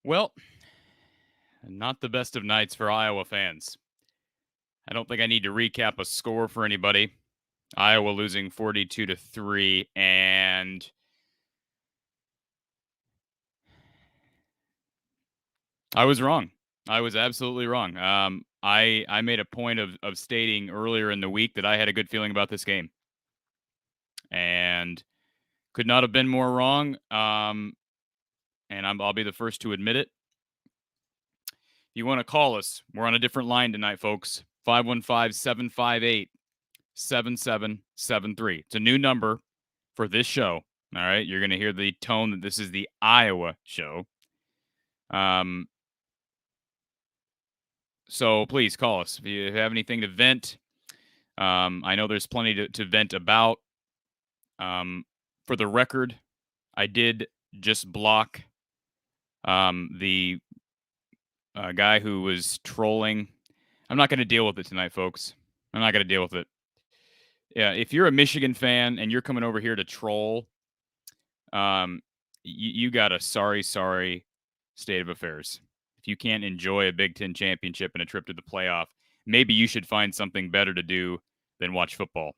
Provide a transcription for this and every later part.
Well, not the best of nights for Iowa fans. I don't think I need to recap a score for anybody. Iowa losing 42-3, and I was wrong. I was absolutely wrong. I made a point of stating earlier in the week that I had a good feeling about this game, and could not have been more wrong. And I'll be the first to admit it. If you want to call us, we're on a different line tonight, folks. 515-758-7773. It's a new number for this show. All right. You're going to hear the tone that this is the Iowa show. So please call us if you have anything to vent. I know there's plenty to vent about. For the record, I did just block the guy who was trolling. I'm not going to deal with it tonight, folks. I'm not going to deal with it. Yeah, if you're a Michigan fan and you're coming over here to troll, you got a sorry state of affairs. If you can't enjoy a Big Ten championship and a trip to the playoff, maybe you should find something better to do than watch football,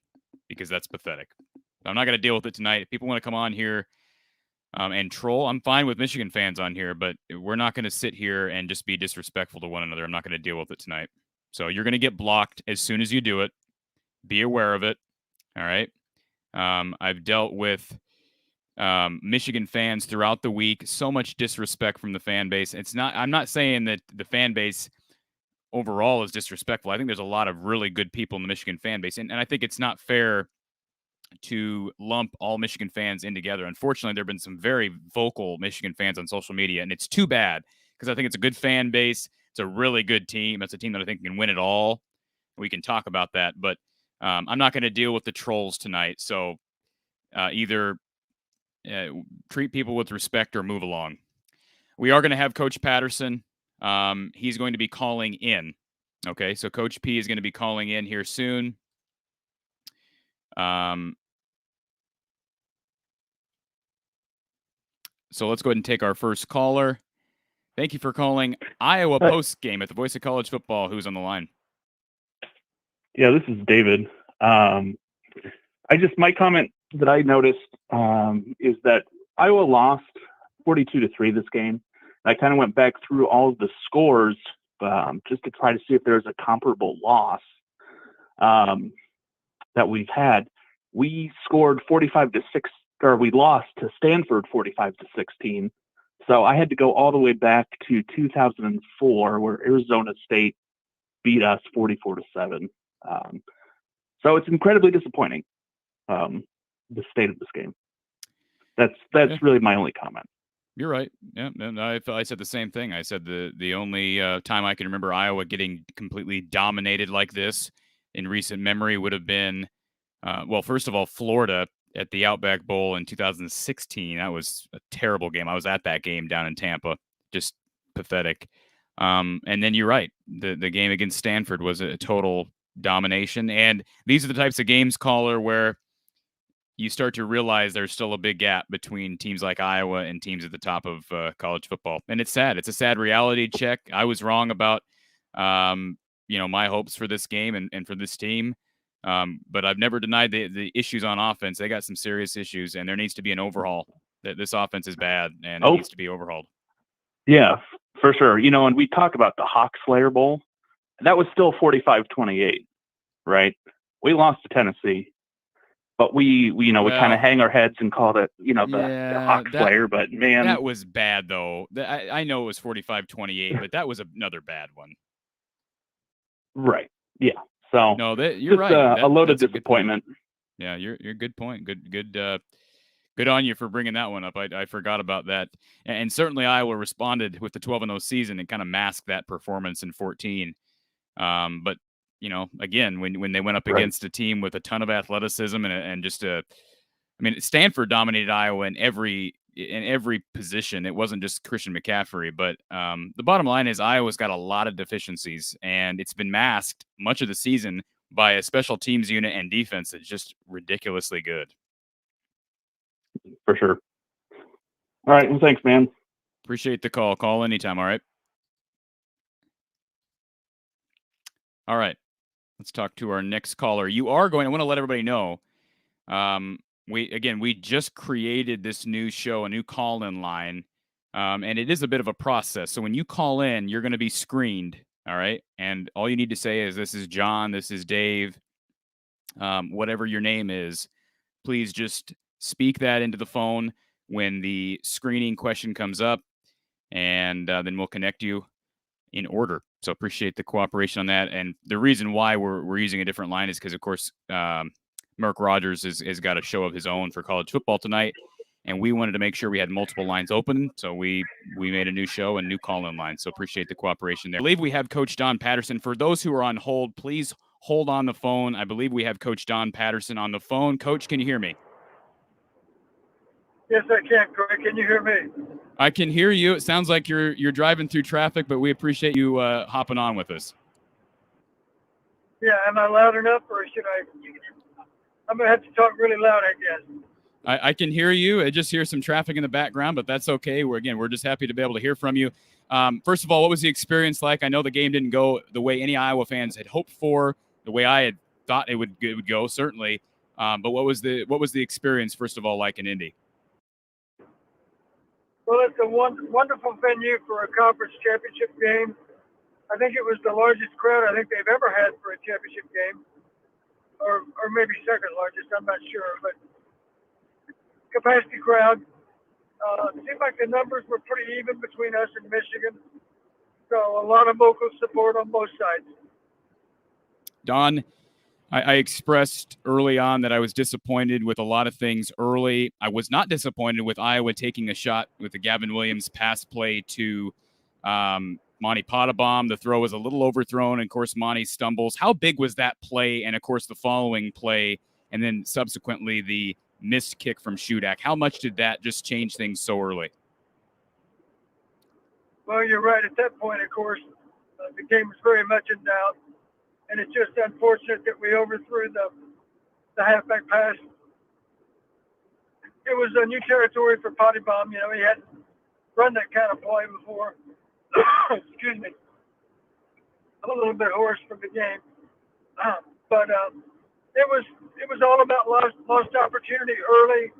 because that's pathetic. I'm not going to deal with it tonight. If people want to come on here and troll, I'm fine with Michigan fans on here, but we're not going to sit here and just be disrespectful to one another. I'm not going to deal with it tonight. So you're going to get blocked as soon as you do it. Be aware of it. All right. I've dealt with Michigan fans throughout the week. So much disrespect from the fan base. I'm not saying that the fan base overall is disrespectful. I think there's a lot of really good people in the Michigan fan base. And I think it's not fair to lump all Michigan fans in together. Unfortunately, there have been some very vocal Michigan fans on social media, and it's too bad because I think it's a good fan base. It's a really good team. It's a team that I think can win it all. We can talk about that, but I'm not going to deal with the trolls tonight. So either treat people with respect or move along. We are going to have Coach Patterson. He's going to be calling in. Okay, so Coach P is going to be calling in here soon. So let's go ahead and take our first caller. Thank you for calling Iowa Postgame at the Voice of College Football. Who's on the line? Yeah, this is David. My comment that I noticed is that Iowa lost 42-3 this game. I kind of went back through all of the scores just to try to see if there's a comparable loss that we've had. We scored 45-6, or we lost to Stanford 45-16. So I had to go all the way back to 2004, where Arizona State beat us 44-7. So it's incredibly disappointing, the state of this game. That's really my only comment. You're right. Yeah, and I said the same thing. I said the only time I can remember Iowa getting completely dominated like this in recent memory would have been, first of all, Florida at the Outback Bowl in 2016. That was a terrible game. I was at that game down in Tampa. Just pathetic. And then you're right. The game against Stanford was a total domination. And these are the types of games, caller, where you start to realize there's still a big gap between teams like Iowa and teams at the top of college football. And it's sad. It's a sad reality check. I was wrong about, my hopes for this game and for this team. But I've never denied the issues on offense. They got some serious issues, and there needs to be an overhaul. This offense is bad, and it needs to be overhauled. Yeah, for sure. And we talk about the Hawk Slayer Bowl. That was still 45-28, right? We lost to Tennessee. But we kind of hang our heads and call it, the Hawk Slayer. But, man. That was bad, though. I know it was 45-28, but that was another bad one. Right. Yeah. So, no, you're right. A loaded disappointment. Yeah, you're good point. Good on you for bringing that one up. I forgot about that. And certainly Iowa responded with the 12-0 season and kind of masked that performance in 14. But again, when they went up against a team with a ton of athleticism and just Stanford dominated Iowa in every position. It wasn't just Christian McCaffrey, but the bottom line is Iowa's got a lot of deficiencies, and it's been masked much of the season by a special teams unit and defense that's just ridiculously good. For sure. All right. Well, thanks, man. Appreciate the call. Call anytime, all right? All right. Let's talk to our next caller. I want to let everybody know, we just created this new show, a new call-in line, and it is a bit of a process. So when you call in, you're going to be screened, all right? And all you need to say is, this is John, this is Dave, whatever your name is. Please just speak that into the phone when the screening question comes up, and then we'll connect you in order. So appreciate the cooperation on that. And the reason why we're using a different line is because, of course, Mark Rogers has got a show of his own for college football tonight, and we wanted to make sure we had multiple lines open. So we made a new show and new call-in line. So appreciate the cooperation there. I believe we have Coach Don Patterson. For those who are on hold, please hold on the phone. I believe we have Coach Don Patterson on the phone. Coach, can you hear me? Yes, I can, Cory. Can you hear me? I can hear you. It sounds like you're driving through traffic, but we appreciate you hopping on with us. Yeah, am I loud enough, or should I? I'm going to have to talk really loud, I guess. I can hear you. I just hear some traffic in the background, but that's okay. We're just happy to be able to hear from you. First of all, what was the experience like? I know the game didn't go the way any Iowa fans had hoped for, the way I had thought it would go, certainly. But what was the experience, first of all, like in Indy? Well, it's a wonderful venue for a conference championship game. I think it was the largest crowd I think they've ever had for a championship game, or maybe second largest. I'm not sure, but capacity crowd. It seemed like the numbers were pretty even between us and Michigan, so a lot of local support on both sides. Don, I expressed early on that I was disappointed with a lot of things early. I was not disappointed with Iowa taking a shot with the Gavin Williams pass play to Monty Pottebaum. The throw was a little overthrown, and of course, Monty stumbles. How big was that play? And of course, the following play, and then subsequently the missed kick from Shudak. How much did that just change things so early? Well, you're right. At that point, of course, the game was very much in doubt. And it's just unfortunate that we overthrew the halfback pass. It was a new territory for Pottebaum. You know, he hadn't run that kind of play before. Excuse me. I'm a little bit hoarse from the game. But it was all about lost opportunity early.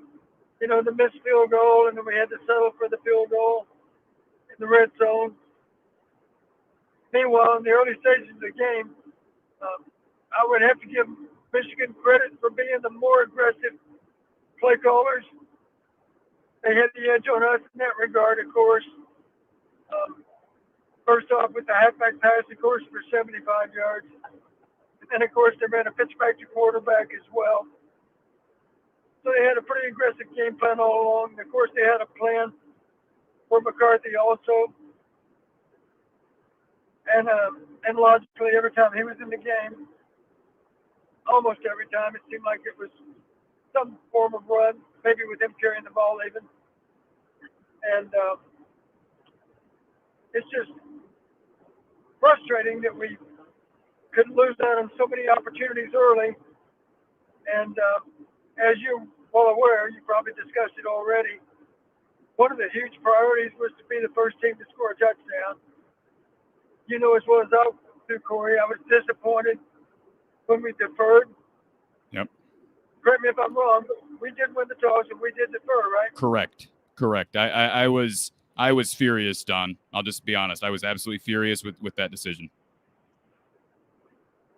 You know, the missed field goal, and then we had to settle for the field goal in the red zone. Meanwhile, in the early stages of the game, I would have to give Michigan credit for being the more aggressive play callers. They had the edge on us in that regard, of course. First off, with the halfback pass, of course, for 75 yards. And, of course, they ran a pitch back to quarterback as well. So they had a pretty aggressive game plan all along. Of course, they had a plan for McCarthy also. And logically, every time he was in the game, almost every time, it seemed like it was some form of run, maybe with him carrying the ball even. And it's just frustrating that we couldn't lose out on so many opportunities early. And as you're well aware, you probably discussed it already, one of the huge priorities was to be the first team to score a touchdown. You know as well as I do, Cory, I was disappointed when we deferred. Yep. Correct me if I'm wrong, but we did win the toss and we did defer, right? Correct. I was furious, Don. I'll just be honest. I was absolutely furious with that decision.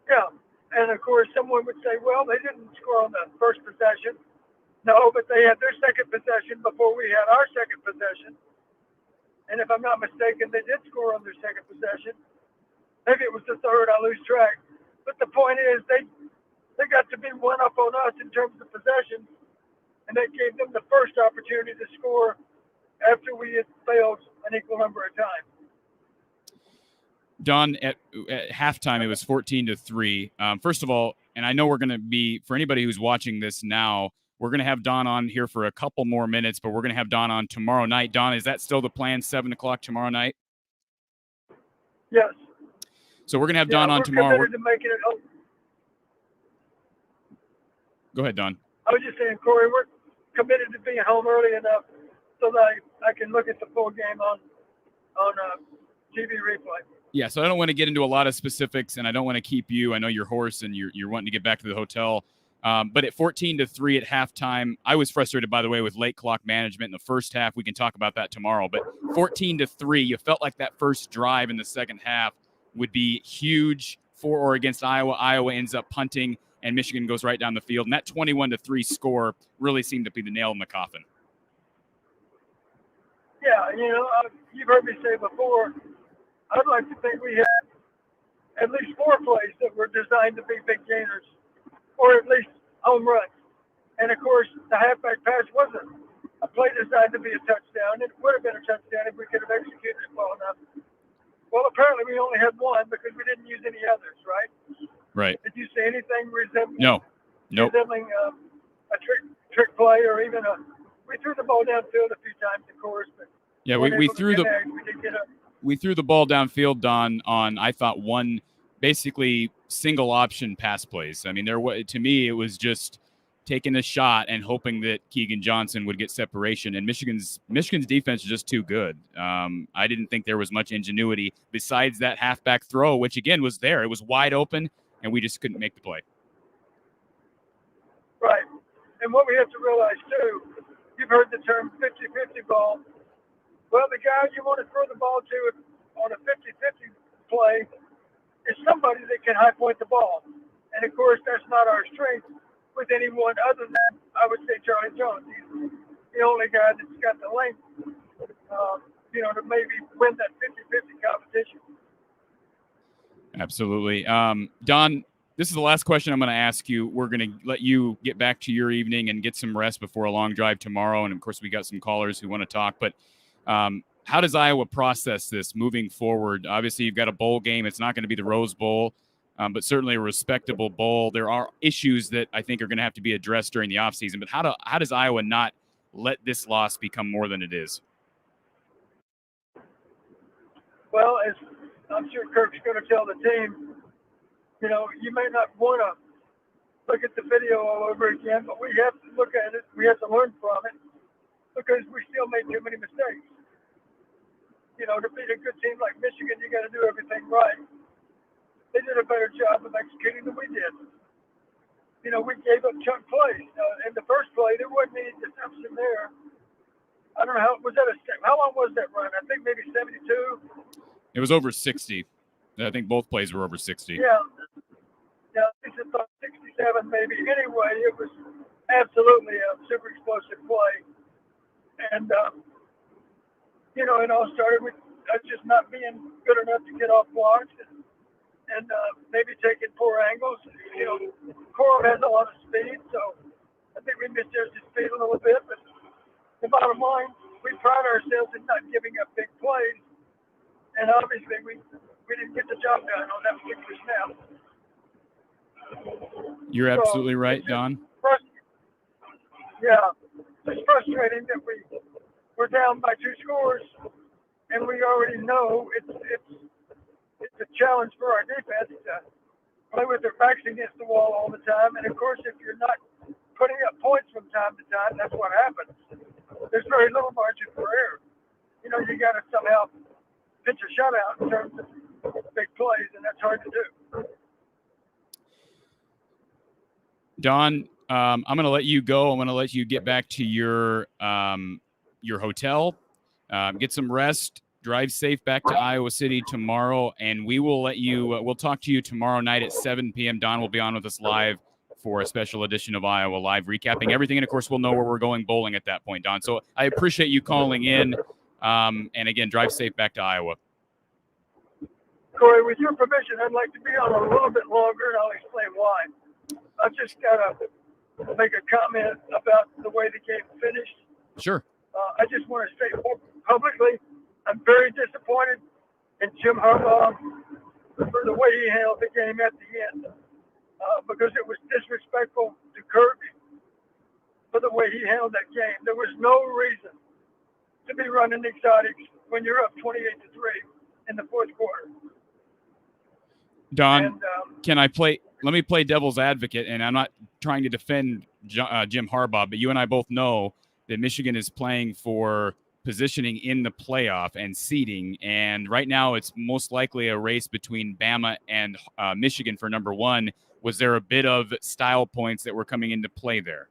Yeah. And, of course, someone would say, well, they didn't score on the first possession. No, but they had their second possession before we had our second possession. And if I'm not mistaken, they did score on their second possession. Maybe it was the third. I lose track. But the point is they got to be one up on us in terms of possessions, and that gave them the first opportunity to score after we had failed an equal number of times. Don, at halftime, it was 14-3. First of all, and I know we're going to be, for anybody who's watching this now, we're going to have Don on here for a couple more minutes, but we're going to have Don on tomorrow night. Don, is that still the plan, 7 o'clock tomorrow night? Yes. So we're going to have Don on tomorrow. We're committed to making it home. Go ahead, Don. I was just saying, Cory, we're committed to being home early enough so that I can look at the full game on TV replay. Yeah, so I don't want to get into a lot of specifics, and I don't want to keep you. I know you're hoarse and you're wanting to get back to the hotel. But at 14-3 at halftime, I was frustrated, by the way, with late clock management in the first half. We can talk about that tomorrow. But 14-3, you felt like that first drive in the second half would be huge for or against Iowa. Iowa ends up punting, and Michigan goes right down the field. And that 21-3 score really seemed to be the nail in the coffin. Yeah, you've heard me say before, I'd like to think we had at least 4 plays that were designed to be big gainers, or at least home runs. And of course, the halfback pass wasn't a play designed to be a touchdown. It would have been a touchdown if we could have executed it well enough. Well, apparently we only had one because we didn't use any others, right? Right. Did you see anything resembling? No. Nope. Resembling a trick play, or even we threw the ball downfield a few times, of course, but yeah, we threw the ball downfield, Don, on I thought one basically single option pass plays. I mean, to me it was just taking a shot and hoping that Keegan Johnson would get separation. And Michigan's defense is just too good. I didn't think there was much ingenuity besides that halfback throw, which again was there. It was wide open, and we just couldn't make the play. Right. And what we have to realize too, you've heard the term 50-50 ball. Well, the guy you want to throw the ball to on a 50-50 play is somebody that can high point the ball. And of course, that's not our strength with anyone other than, I would say, Charlie Jones. He's the only guy that's got the length, to maybe win that 50-50 competition. Absolutely. Don, this is the last question I'm going to ask you. We're going to let you get back to your evening and get some rest before a long drive tomorrow. And of course, we got some callers who want to talk, but how does Iowa process this moving forward? Obviously, you've got a bowl game. It's not going to be the Rose Bowl, but certainly a respectable bowl. There are issues that I think are going to have to be addressed during the offseason. But how does Iowa not let this loss become more than it is? Well, as I'm sure Kirk's going to tell the team, you may not want to look at the video all over again, but we have to look at it. We have to learn from it because we still made too many mistakes. To beat a good team like Michigan, you got to do everything right. They did a better job of executing than we did. We gave up chunk plays. In the first play, there wasn't any deception there. I don't know how long was that run? I think maybe 72. It was over 60. I think both plays were over 60. Yeah. I think it's 67 maybe. Anyway, it was absolutely a super explosive play. And, it all started with us just not being good enough to get off blocks and maybe taking poor angles. Cory has a lot of speed, so I think we misjudged his speed a little bit. But the bottom line, we pride ourselves in not giving up big plays. And obviously, we didn't get the job done on that particular snap. You're absolutely right, Don. Yeah, it's frustrating that we're down by 2 scores, and we already know it's a challenge for our defense to play with their backs against the wall all the time. And of course, if you're not putting up points from time to time, that's what happens. There's very little margin for error. You got to somehow pitch a shutout in terms of big plays, and that's hard to do. Don, I'm going to let you go. I'm going to let you get back to your hotel, get some rest, drive safe back to Iowa City tomorrow, and we will let you. We'll talk to you tomorrow night at 7 p.m. Don will be on with us live for a special edition of Iowa Live, recapping everything, and of course, we'll know where we're going bowling at that point, Don. So I appreciate you calling in, and again, drive safe back to Iowa. Cory, with your permission, I'd like to be on a little bit longer, and I'll explain why. I've just got to make a comment about the way the game finished. Sure. I just want to say publicly, I'm very disappointed in Jim Harbaugh for the way he handled the game at the end, because it was disrespectful to Kirk for the way he handled that game. There was no reason to be running exotics when you're up 28-3 in the fourth quarter. Don, let me play devil's advocate, and I'm not trying to defend Jim Harbaugh, but you and I both know that Michigan is playing for positioning in the playoff and seeding. And right now it's most likely a race between Bama and Michigan for number one. Was there a bit of style points that were coming into play there?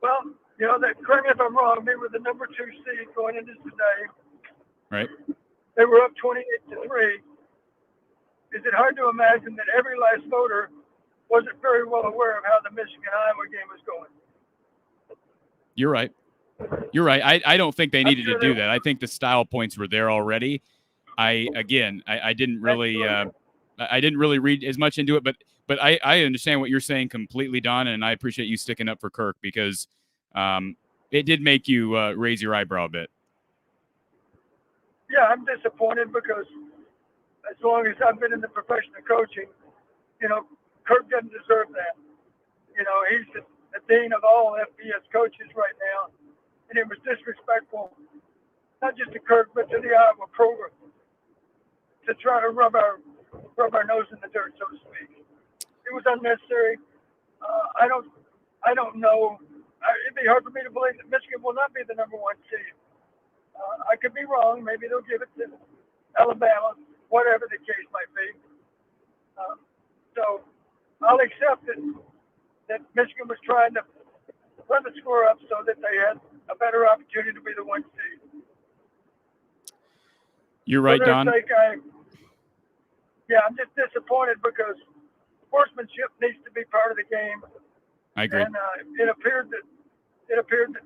Well, correct me if I'm wrong, they were the number 2 seed going into today. Right. They were up 28-3. Is it hard to imagine that every last voter wasn't very well aware of how the Michigan-Iowa game was going? You're right. I don't think they needed to do that. I think the style points were there already. I didn't really read as much into it, but I understand what you're saying completely, Don, and I appreciate you sticking up for Kirk because it did make you raise your eyebrow a bit. Yeah, I'm disappointed because as long as I've been in the profession of coaching, Kirk doesn't deserve that. He's the dean of all FBS coaches right now, and it was disrespectful, not just to Kirk, but to the Iowa program, to try to rub our nose in the dirt, so to speak. It was unnecessary. I don't know. It'd be hard for me to believe that Michigan will not be the number 1 seed. I could be wrong. Maybe they'll give it to Alabama, whatever the case might be. So I'll accept that Michigan was trying to run the score up so that they had a better opportunity to be the 1 seed. You're right, Don. I'm just disappointed because sportsmanship needs to be part of the game. I agree. And it appeared that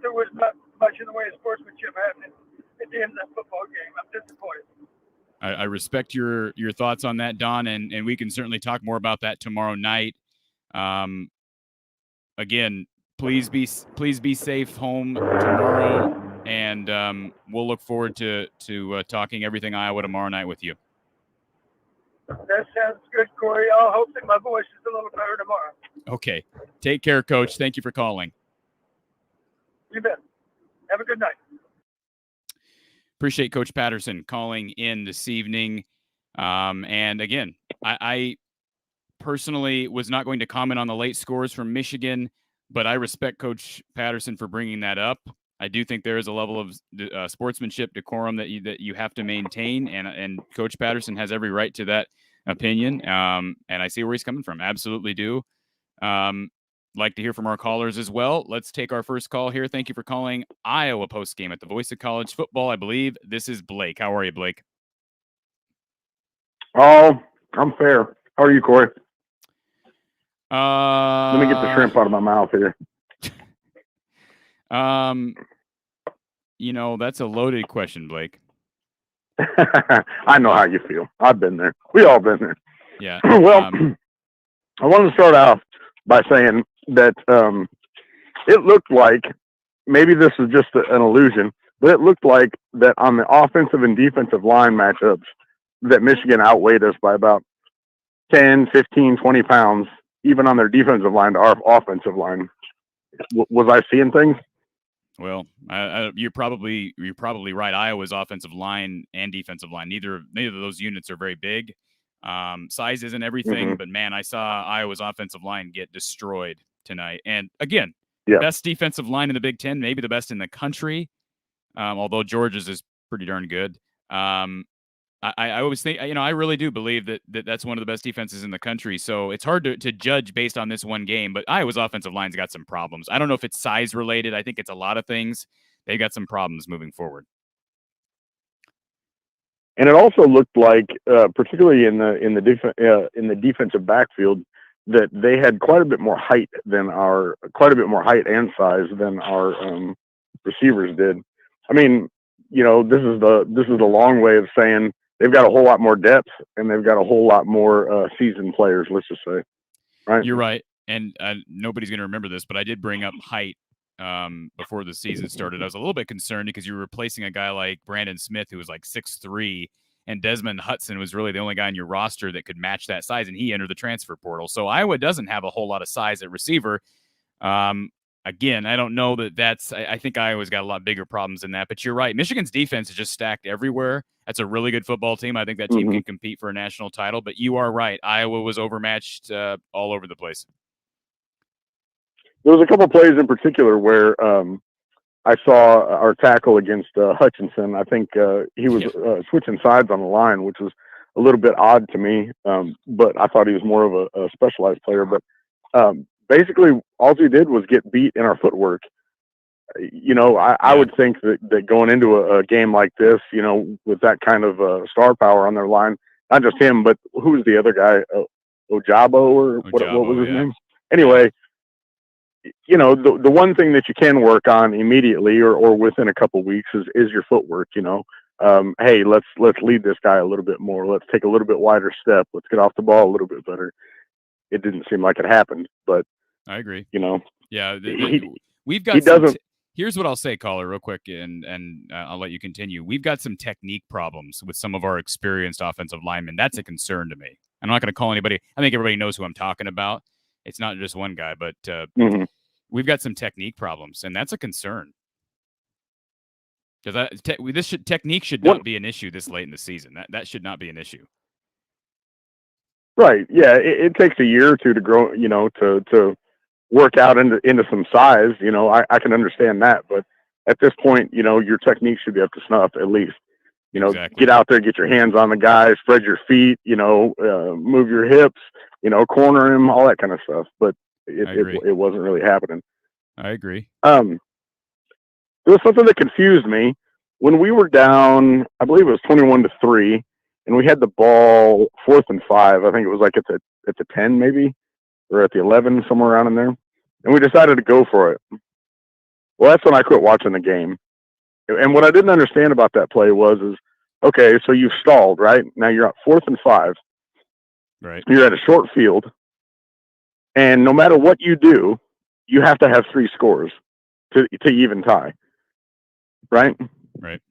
there was not much in the way of sportsmanship happening at the end of that football game. I'm disappointed. I respect your thoughts on that, Don, and we can certainly talk more about that tomorrow night. Again, please be safe home tomorrow, and we'll look forward to talking everything Iowa tomorrow night with you. That sounds good, Cory. I'll hope that my voice is a little better tomorrow. Okay. Take care, Coach. Thank you for calling. You bet. Have a good night. Appreciate Coach Patterson calling in this evening. And again, I personally was not going to comment on the late scores from Michigan, but I respect Coach Patterson for bringing that up. I do think there is a level of sportsmanship, decorum that you have to maintain, and Coach Patterson has every right to that opinion. And I see where he's coming from. Absolutely do. Like to hear from our callers as well. Let's take our first call here. Thank you for calling Iowa Postgame at the Voice of College Football. I believe this is Blake. How are you, Blake? Oh, I'm fair. How are you, Cory? Let me get the shrimp out of my mouth here. That's a loaded question, Blake. I know how you feel. I've been there. We all been there. Yeah. Well, I wanted to start off by saying that it looked like, maybe this is just an illusion, but it looked like that on the offensive and defensive line matchups that Michigan outweighed us by about 10, 15, 20 pounds, even on their defensive line to our offensive line. Was I seeing things? Well, you're probably right. Iowa's offensive line and defensive line, neither of those units are very big. Size isn't everything, but man, I saw Iowa's offensive line get destroyed tonight. And again, best defensive line in the Big Ten, maybe the best in the country. Although Georgia's is pretty darn good. I always think, I really do believe that's one of the best defenses in the country. So it's hard to judge based on this one game, but Iowa's offensive line's got some problems. I don't know if it's size related. I think it's a lot of things. They got some problems moving forward. And it also looked like, particularly in the defensive backfield, that they had quite a bit more height and size than our receivers did. I mean, this is the long way of saying they've got a whole lot more depth and they've got a whole lot more seasoned players. Let's just say, right? You're right, and nobody's going to remember this, but I did bring up height before the season started. I was a little bit concerned because you were replacing a guy like Brandon Smith, who was like 6'3", and Desmond Hudson was really the only guy on your roster that could match that size, and he entered the transfer portal. So Iowa doesn't have a whole lot of size at receiver. Again, I don't know that's – I think Iowa's got a lot bigger problems than that. But you're right. Michigan's defense is just stacked everywhere. That's a really good football team. I think that team can compete for a national title. But you are right. Iowa was overmatched all over the place. there was a couple plays in particular where I saw our tackle against Hutchinson. I think he was switching sides on the line, which was a little bit odd to me. But I thought he was more of a specialized player. But basically, all he did was get beat in our footwork. I would think that going into a game like this, with that kind of star power on their line, not just him, but who was the other guy? Ojabo or what was his name? Anyway, the one thing that you can work on immediately or within a couple weeks is your footwork. Hey, let's lead this guy a little bit more. Let's take a little bit wider step. Let's get off the ball a little bit better. It didn't seem like it happened, but I agree. Yeah, we've got. Here's what I'll say, caller, real quick, and I'll let you continue. We've got some technique problems with some of our experienced offensive linemen. That's a concern to me. I'm not going to call anybody. I think everybody knows who I'm talking about. It's not just one guy, but we've got some technique problems, and that's a concern. Because technique should not be an issue this late in the season. That should not be an issue. Right. Yeah. It takes a year or two to grow, to work out into some size. I can understand that, but at this point, your technique should be up to snuff at least. Exactly. Get out there, get your hands on the guy, spread your feet, move your hips, corner him, all that kind of stuff. But it wasn't really happening. I agree. There was something that confused me when we were down. I believe it was 21-3, and we had the ball 4th and 5. I think it was like at the 10 maybe, or at the 11, somewhere around in there, and we decided to go for it. Well, that's when I quit watching the game. And what I didn't understand about that play was okay, so you've stalled, right? Now you're at 4th and 5. Right. You're at a short field, and no matter what you do, you have to have 3 scores to even tie. Right? Right.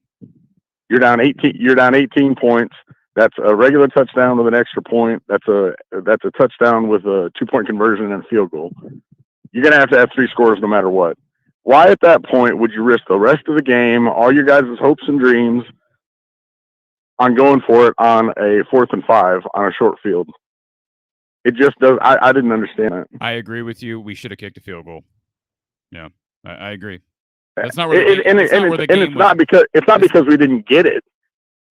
You're down 18. You're down 18 points. That's a regular touchdown with an extra point. That's a touchdown with a 2-point conversion and a field goal. You're gonna have to have 3 scores no matter what. Why at that point would you risk the rest of the game, all your guys' hopes and dreams, on going for it on a 4th and 5 on a short field? It just does. I didn't understand it. I agree with you. We should have kicked a field goal. Yeah, I agree. That's not where it's not because we didn't get it.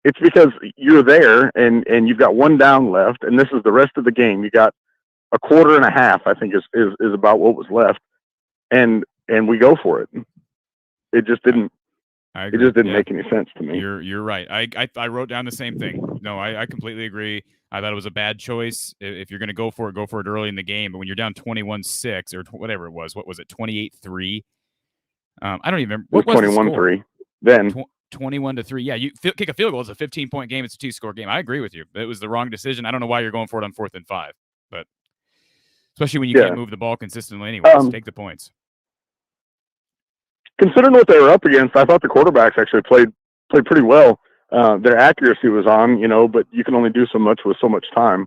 It's because you're there and you've got 1 down left, and this is the rest of the game. You got a quarter and a half, I think, is about what was left, and we go for it. It just didn't. It just didn't make any sense to me. You're right. I wrote down the same thing. No, I completely agree. I thought it was a bad choice. If you're going to go for it early in the game. But when you're down 21-6 or whatever it was, what was it, 28-3? I don't even remember. What was 21-3 then? 21-3. Yeah, you kick a field goal. It's a 15-point game. It's a 2-score game. I agree with you. It was the wrong decision. I don't know why you're going for it on 4th and 5, but especially when you can't move the ball consistently anyways. Take the points. Considering what they were up against, I thought the quarterbacks actually played pretty well. Their accuracy was on, but you can only do so much with so much time.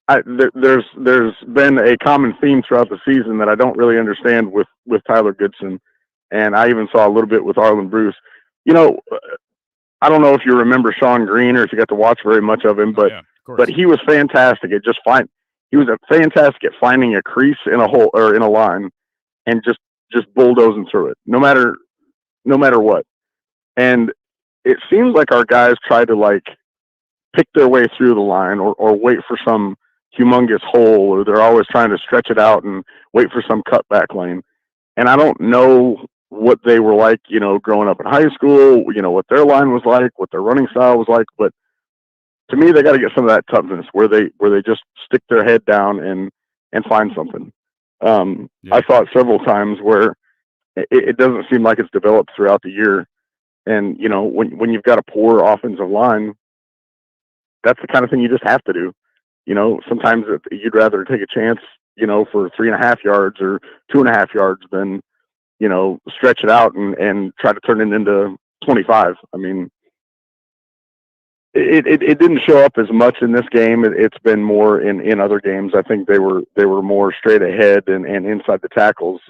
There's been a common theme throughout the season that I don't really understand with Tyler Goodson, and I even saw a little bit with Arlen Bruce. I don't know if you remember Sean Green or if you got to watch very much of him, but he was fantastic at he was fantastic at finding a crease in a hole or in a line and just bulldozing through it, no matter what. And it seems like our guys try to pick their way through the line or wait for some humongous hole, or they're always trying to stretch it out and wait for some cutback lane. And I don't know what they were like, growing up in high school, what their line was like, what their running style was like. But to me, they got to get some of that toughness where they just stick their head down and find something. I saw it several times where it doesn't seem like it's developed throughout the year. And, when you've got a poor offensive line, that's the kind of thing you just have to do. Sometimes you'd rather take a chance, for 3.5 yards or 2.5 yards than, stretch it out and try to turn it into 25. I mean, it didn't show up as much in this game. It's been more in other games. I think they were more straight ahead and inside the tackles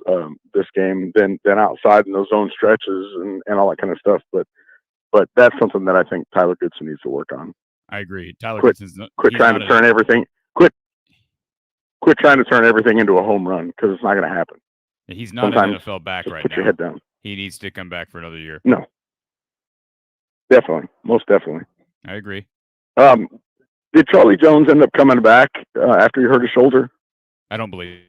this game than outside in those zone stretches and all that kind of stuff. But that's something that I think Tyler Goodson needs to work on. I agree. Tyler quit Goodson's trying to turn everything. Quit quit trying to turn everything into a home run, because it's not going to happen. He's not Sometimes an NFL back just right put now. your head down. He needs to come back for another year. No, definitely, most definitely. I agree. Did Charlie Jones end up coming back after he hurt his shoulder? I don't believe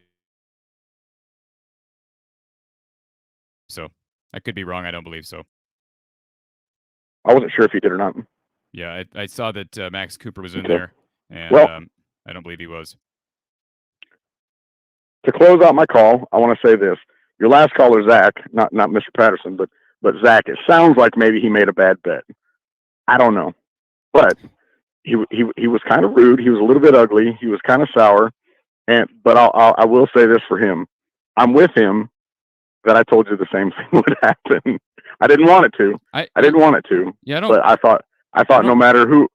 so. I could be wrong. I don't believe so. I wasn't sure if he did or not. Yeah, I saw that Max Cooper was in Okay. there, and Well, I don't believe he was. To close out my call, I want to say this. Your last caller, Zach, not Mr. Patterson, but Zach, it sounds like maybe he made a bad bet. I don't know. But he was kind of rude. He was a little bit ugly. He was kind of sour. But I will say this for him. I'm with him that I told you the same thing would happen. I didn't want it to. I didn't want it to. Yeah, but I thought no matter who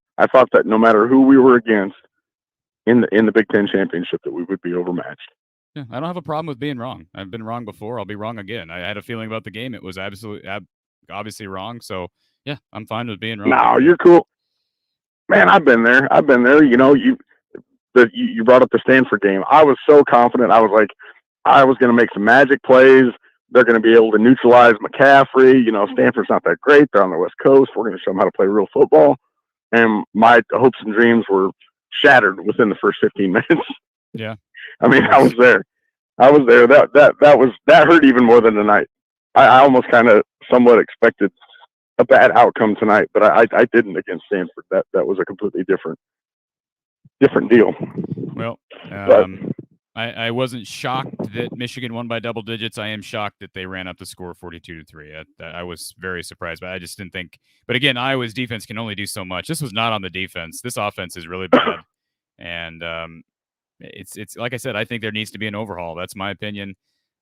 we were against in the Big Ten championship, that we would be overmatched. Yeah, I don't have a problem with being wrong. I've been wrong before. I'll be wrong again. I had a feeling about the game. It was obviously wrong. So yeah, I'm fine with being wrong. No, you're cool, man. I've been there. You know, you brought up the Stanford game. I was so confident. I was like, I was going to make some magic plays. They're going to be able to neutralize McCaffrey. You know, Stanford's not that great. They're on the West Coast. We're going to show them how to play real football. And my hopes and dreams were shattered within the first 15 minutes. Yeah. I mean, I was there. That hurt even more than tonight. I almost kind of somewhat expected a bad outcome tonight, but I didn't against Stanford. That was a completely different deal. Well, I wasn't shocked that Michigan won by double digits. I am shocked that they ran up the score 42-3. I was very surprised, but I just didn't think. But again, Iowa's defense can only do so much. This was not on the defense. This offense is really bad, and it's like I said. I think there needs to be an overhaul. That's my opinion.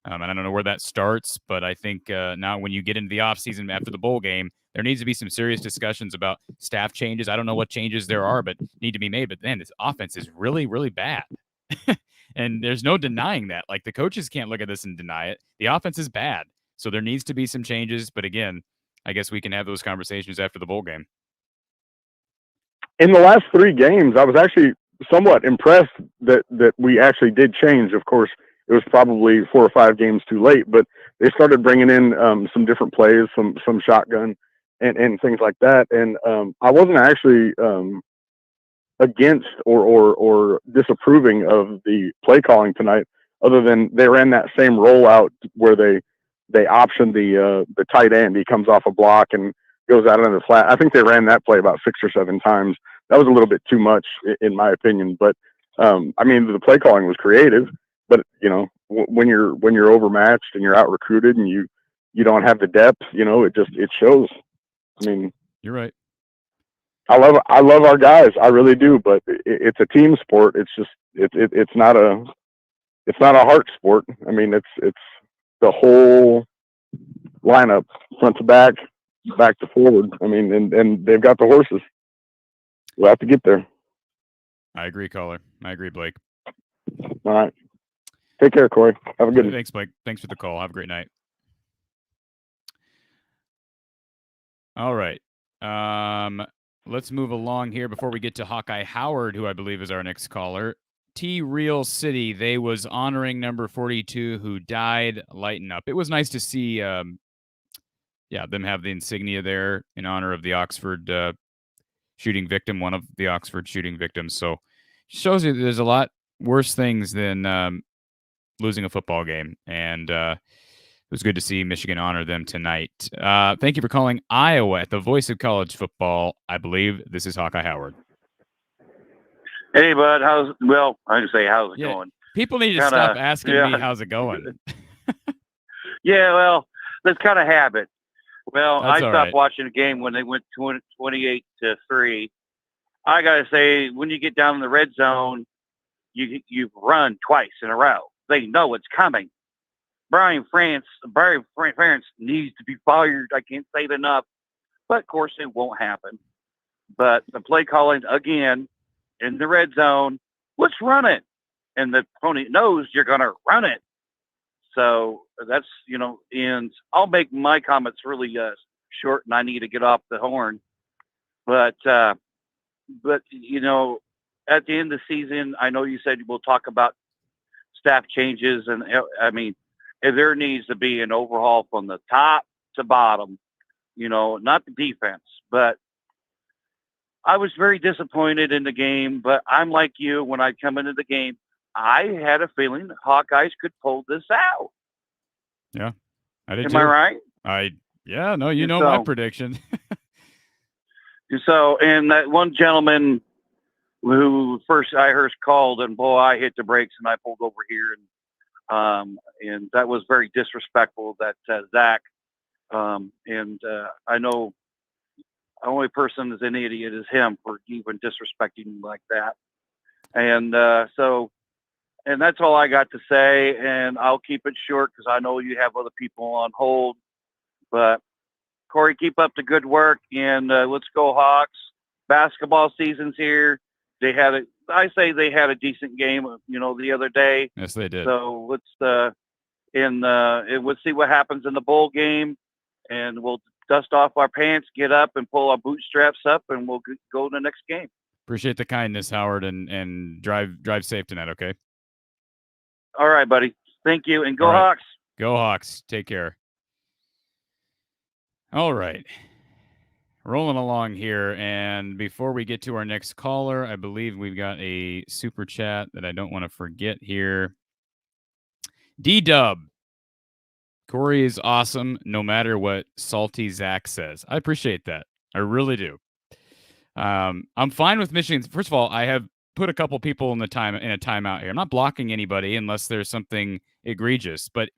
And I don't know where that starts, but I think now when you get into the offseason after the bowl game, there needs to be some serious discussions about staff changes. I don't know what changes there are, but need to be made. But man, this offense is really, really bad. And there's no denying that. Like, the coaches can't look at this and deny it. The offense is bad. So there needs to be some changes. But again, I guess we can have those conversations after the bowl game. In the last 3 games, I was actually somewhat impressed that we actually did change. Of course, it was probably 4 or 5 games too late, but they started bringing in some different plays, some shotgun and things like that. And I wasn't actually against or disapproving of the play calling tonight, other than they ran that same rollout where they optioned the tight end. He comes off a block and goes out into the flat. I think they ran that play about 6 or 7 times. That was a little bit too much in my opinion, but I mean, the play calling was creative, but you know, when you're overmatched and you're out recruited and you don't have the depth, you know, it shows. I mean, you're right. I love our guys. I really do, but it's a team sport. It's just, it's not a heart sport. I mean, it's the whole lineup, front to back to forward. I mean, and they've got the horses. We'll have to get there. I agree, caller. I agree, Blake. All right. Take care, Cory. Have a good one. Thanks, Blake. Thanks for the call. Have a great night. All right. Let's move along here before we get to Hawkeye Howard, who I believe is our next caller. Real City, they was honoring number 42 who died. Lighten up. It was nice to see them have the insignia there in honor of the Oxford shooting victim, one of the Oxford shooting victims. So shows you that there's a lot worse things than losing a football game. And it was good to see Michigan honor them tonight. Thank you for calling Iowa at the voice of college football. I believe this is Hawkeye Howard. Hey, bud. How's it going? People need to stop asking me how's it going. Yeah, well, that's kind of habit. Well, That's I stopped watching the game when they went 28-3. I got to say, when you get down in the red zone, you run twice in a row. They know it's coming. Brian France needs to be fired. I can't say it enough. But, of course, it won't happen. But the play calling, again, in the red zone, let's run it. And the opponent knows you're going to run it. So that's, and I'll make my comments really short, and I need to get off the horn. But at the end of the season, I know you said we'll talk about staff changes. And I mean, there needs to be an overhaul from the top to bottom, not the defense, but I was very disappointed in the game. But I'm like you, when I come into the game, I had a feeling the Hawkeyes could pull this out. Yeah, I did Am too. I right? Yeah, no, you know my prediction. So, and that one gentleman who first I heard called, and boy, I hit the brakes and I pulled over here, and that was very disrespectful. That Zach, I know the only person that's an idiot is him for even disrespecting me like that. And and that's all I got to say. And I'll keep it short because I know you have other people on hold. But Cory, keep up the good work, and let's go Hawks. Basketball season's here. They had a decent game, the other day. Yes, they did. So let's we'll see what happens in the bowl game, and we'll dust off our pants, get up, and pull our bootstraps up, and we'll go to the next game. Appreciate the kindness, Howard, and drive safe tonight. Okay. All right, buddy. Thank you, and go All right. Hawks. Go Hawks. Take care. All right. Rolling along here, and before we get to our next caller, I believe we've got a super chat that I don't want to forget here. D-Dub. Cory is awesome no matter what Salty Zach says. I appreciate that. I really do. I'm fine with Michigan. First of all, I have put a couple people in a timeout here. I'm not blocking anybody unless there's something egregious, but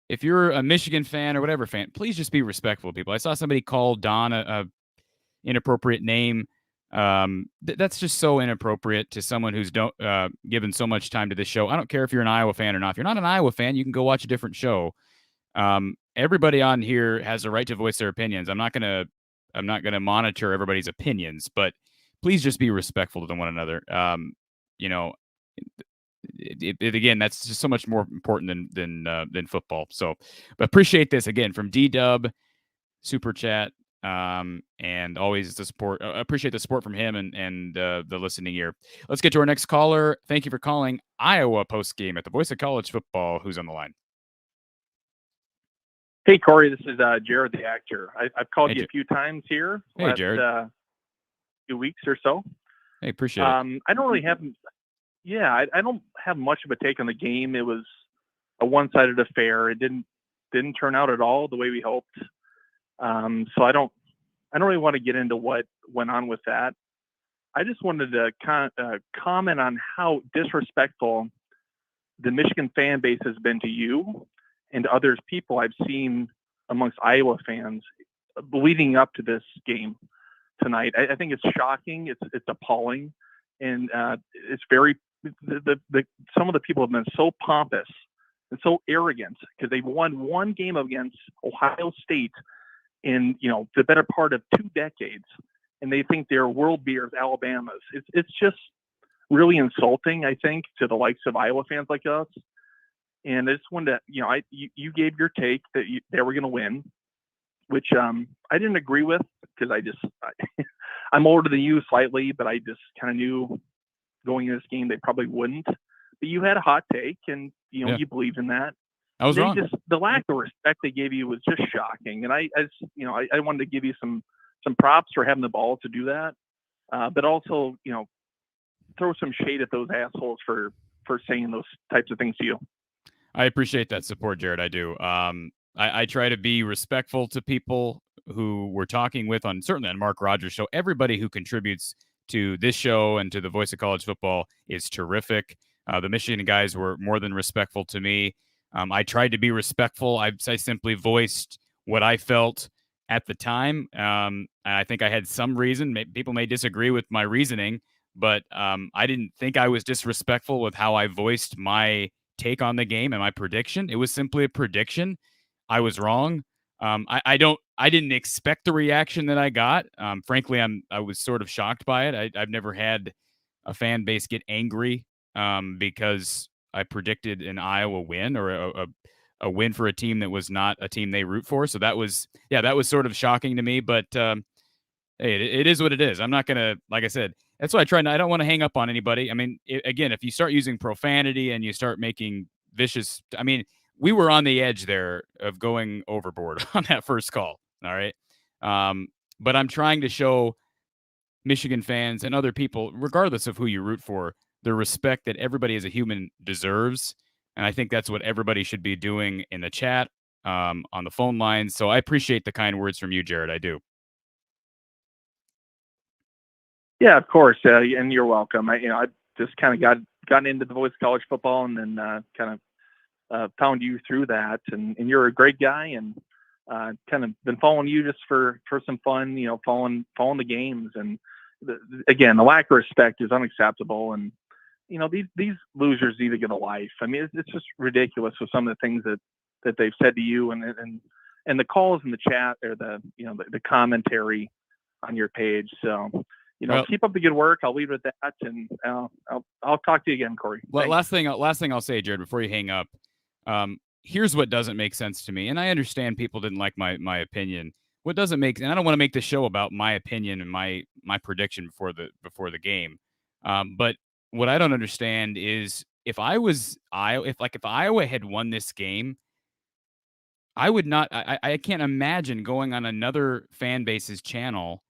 if you're a Michigan fan or whatever fan, please just be respectful of people. I saw somebody call Don a inappropriate name. That's just so inappropriate to someone who's given so much time to this show. I don't care if you're an Iowa fan or not. If you're not an Iowa fan, you can go watch a different show. Everybody on here has a right to voice their opinions. I'm not gonna monitor everybody's opinions, but please just be respectful to one another. Again, that's just so much more important than football. So, but appreciate this again from D-Dub, super chat, and always the support. Appreciate the support from him and the listening ear. Let's get to our next caller. Thank you for calling Iowa Postgame at the Voice of College Football. Who's on the line? Hey, Cory, this is Jared, the actor. I've called you a few times here. Hey, Jared. Few weeks or so. Hey, appreciate it. I don't really have. Yeah, I don't have much of a take on the game. It was a one-sided affair. It didn't turn out at all the way we hoped. So I don't really want to get into what went on with that. I just wanted to comment on how disrespectful the Michigan fan base has been to you and to others people I've seen amongst Iowa fans leading up to this game tonight. I think it's shocking. It's appalling, and it's very. Some of the people have been so pompous and so arrogant because they've won one game against Ohio State in the better part of 2 decades, and they think they're world beaters, Alabama's. It's just really insulting, I think, to the likes of Iowa fans like us. And I just wanted to, you gave your take that they were going to win, which I didn't agree with because I'm older than you slightly, but I just kind of knew going into this game they probably wouldn't. But you had a hot take, and you believed in that. I was wrong. The lack of respect they gave you was just shocking, and I wanted to give you some props for having the ball to do that, but also throw some shade at those assholes for saying those types of things to you. I appreciate that support, Jared. I do. I try to be respectful to people who we're talking with certainly on Mark Rogers' show. Everybody who contributes to this show and to the Voice of College Football is terrific. The Michigan guys were more than respectful to me. I tried to be respectful. I simply voiced what I felt at the time. I think I had some reason. People may disagree with my reasoning, but I didn't think I was disrespectful with how I voiced my take on the game and my prediction. It was simply a prediction. I was wrong. I didn't expect the reaction that I got. Frankly, I was sort of shocked by it. I've never had a fan base get angry because I predicted an Iowa win or a win for a team that was not a team they root for. So that was sort of shocking to me. But hey, it is what it is. I'm not gonna, like I said, that's why I try. I don't want to hang up on anybody. I mean, again, if you start using profanity and you start making vicious, I mean, we were on the edge there of going overboard on that first call. All right. But I'm trying to show Michigan fans and other people, regardless of who you root for, the respect that everybody as a human deserves. And I think that's what everybody should be doing in the chat, on the phone lines. So I appreciate the kind words from you, Jared. I do. Yeah, of course. And you're welcome. I just kind of gotten into the voice of college football, and then kind of found you through that. And you're a great guy, and kind of been following you just for some fun, following the games. And again, the lack of respect is unacceptable. And, these losers need to get a life. I mean, it's just ridiculous with some of the things that they've said to you, and the calls in the chat, or the commentary on your page. So, keep up the good work. I'll leave it at that. And I'll talk to you again, Cory. Well, last thing I'll say, Jared, before you hang up, here's what doesn't make sense to me. And I understand people didn't like my opinion. What doesn't make, and I don't want to make the show about my opinion and my prediction before the game. But what I don't understand is if Iowa had won this game, I would not. I can't imagine going on another fan base's channel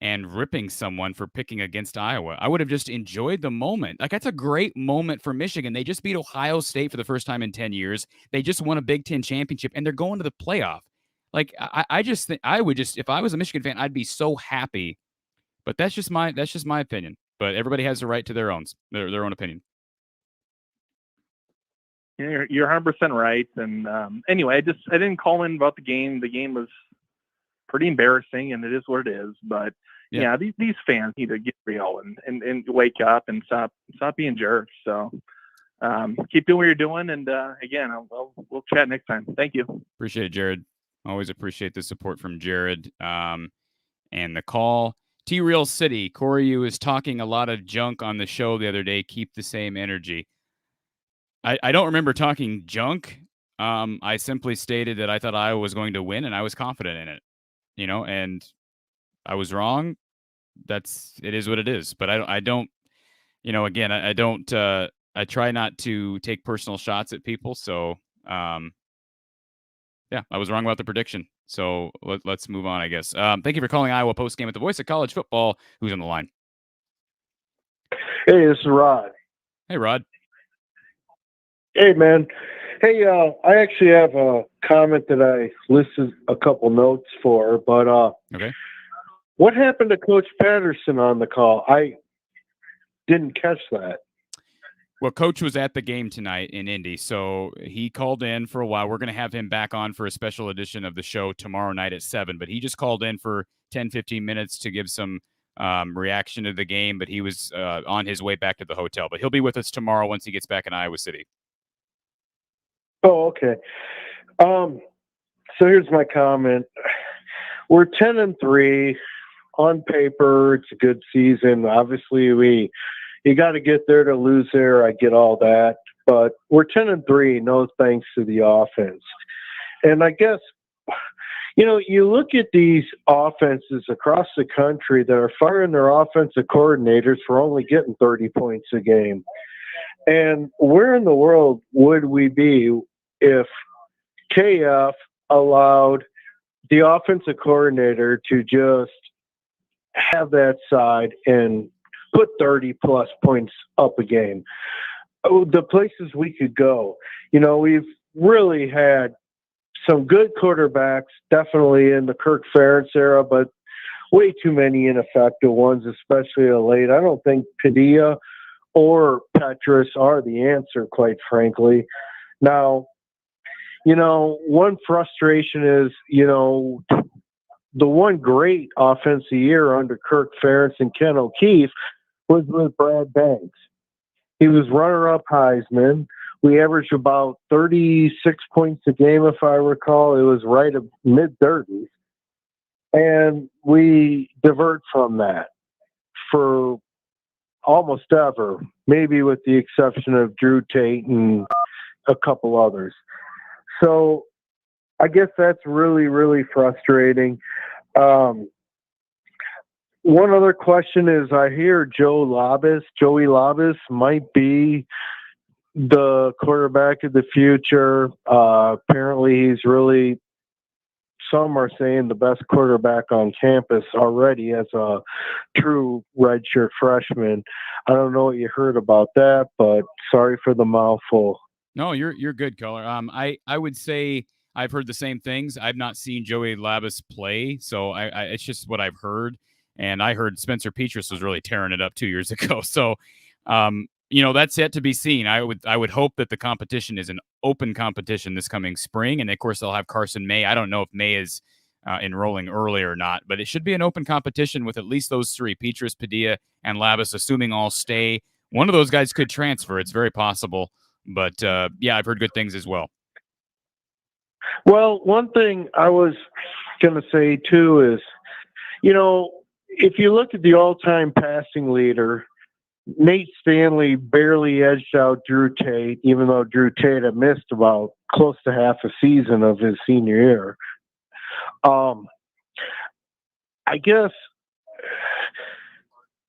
and ripping someone for picking against Iowa. I would have just enjoyed the moment. Like, that's a great moment for Michigan. They just beat Ohio State for the first time in 10 years. They just won a Big Ten championship, and they're going to the playoff. Like, I just think I would just, if I was a Michigan fan, I'd be so happy. But that's just my opinion. But everybody has the right to their own opinion. You're 100% right. And anyway, I didn't call in about the game. The game was pretty embarrassing, and it is what it is. But yeah, these fans need to get real and wake up and stop being jerks. So keep doing what you're doing. And again, we'll chat next time. Thank you. Appreciate it, Jared. Always appreciate the support from Jared, and the call. T-Real City, Cory was talking a lot of junk on the show the other day. Keep the same energy. I don't remember talking junk. I simply stated that I thought Iowa was going to win, and I was confident in it. And I was wrong. It is what it is. But I don't, again, I don't, I try not to take personal shots at people. So, yeah, I was wrong about the prediction. So let's move on, I guess. Thank you for calling Iowa Postgame at the voice of college football. Who's on the line? Hey, this is Rod. Hey, Rod. Hey, man. Hey, I actually have a comment that I listed a couple notes for, but okay. What happened to Coach Patterson on the call? I didn't catch that. Well, Coach was at the game tonight in Indy, so he called in for a while. We're going to have him back on for a special edition of the show tomorrow night at 7, but he just called in for 10, 15 minutes to give some reaction to the game, but he was on his way back to the hotel. But he'll be with us tomorrow once he gets back in Iowa City. Oh, okay. So here's my comment. We're 10-3. On paper, it's a good season. Obviously, you got to get there to lose there. I get all that. But we're 10-3, no thanks to the offense. And I guess, you look at these offenses across the country that are firing their offensive coordinators for only getting 30 points a game. And where in the world would we be if KF allowed the offensive coordinator to just have that side and put 30-plus points up a game? The places we could go. We've really had some good quarterbacks, definitely in the Kirk Ferentz era, but way too many ineffective ones, especially late. I don't think Padilla or Petrus are the answer, quite frankly. Now, one frustration is, the one great offensive year under Kirk Ferentz and Ken O'Keefe was with Brad Banks. He was runner-up Heisman. We averaged about 36 points a game, if I recall. It was right at mid-30s. And we divert from that for almost ever, maybe with the exception of Drew Tate and a couple others. So I guess that's really, really frustrating. One other question is, I hear Joey Labas might be the quarterback of the future. Apparently, he's really, some are saying, the best quarterback on campus already as a true redshirt freshman. I don't know what you heard about that, but sorry for the mouthful. No, you're good, Color. I would say I've heard the same things. I've not seen Joey Labas play, so I it's just what I've heard. And I heard Spencer Petras was really tearing it up 2 years ago. So, that's yet to be seen. I would hope that the competition is an open competition this coming spring, and of course they'll have Carson May. I don't know if May is enrolling early or not, but it should be an open competition with at least those three: Petras, Padilla, and Labas, assuming all stay. One of those guys could transfer. It's very possible. But, I've heard good things as well. Well, one thing I was going to say, too, is, if you look at the all-time passing leader, Nate Stanley barely edged out Drew Tate, even though Drew Tate had missed about close to half a season of his senior year. I guess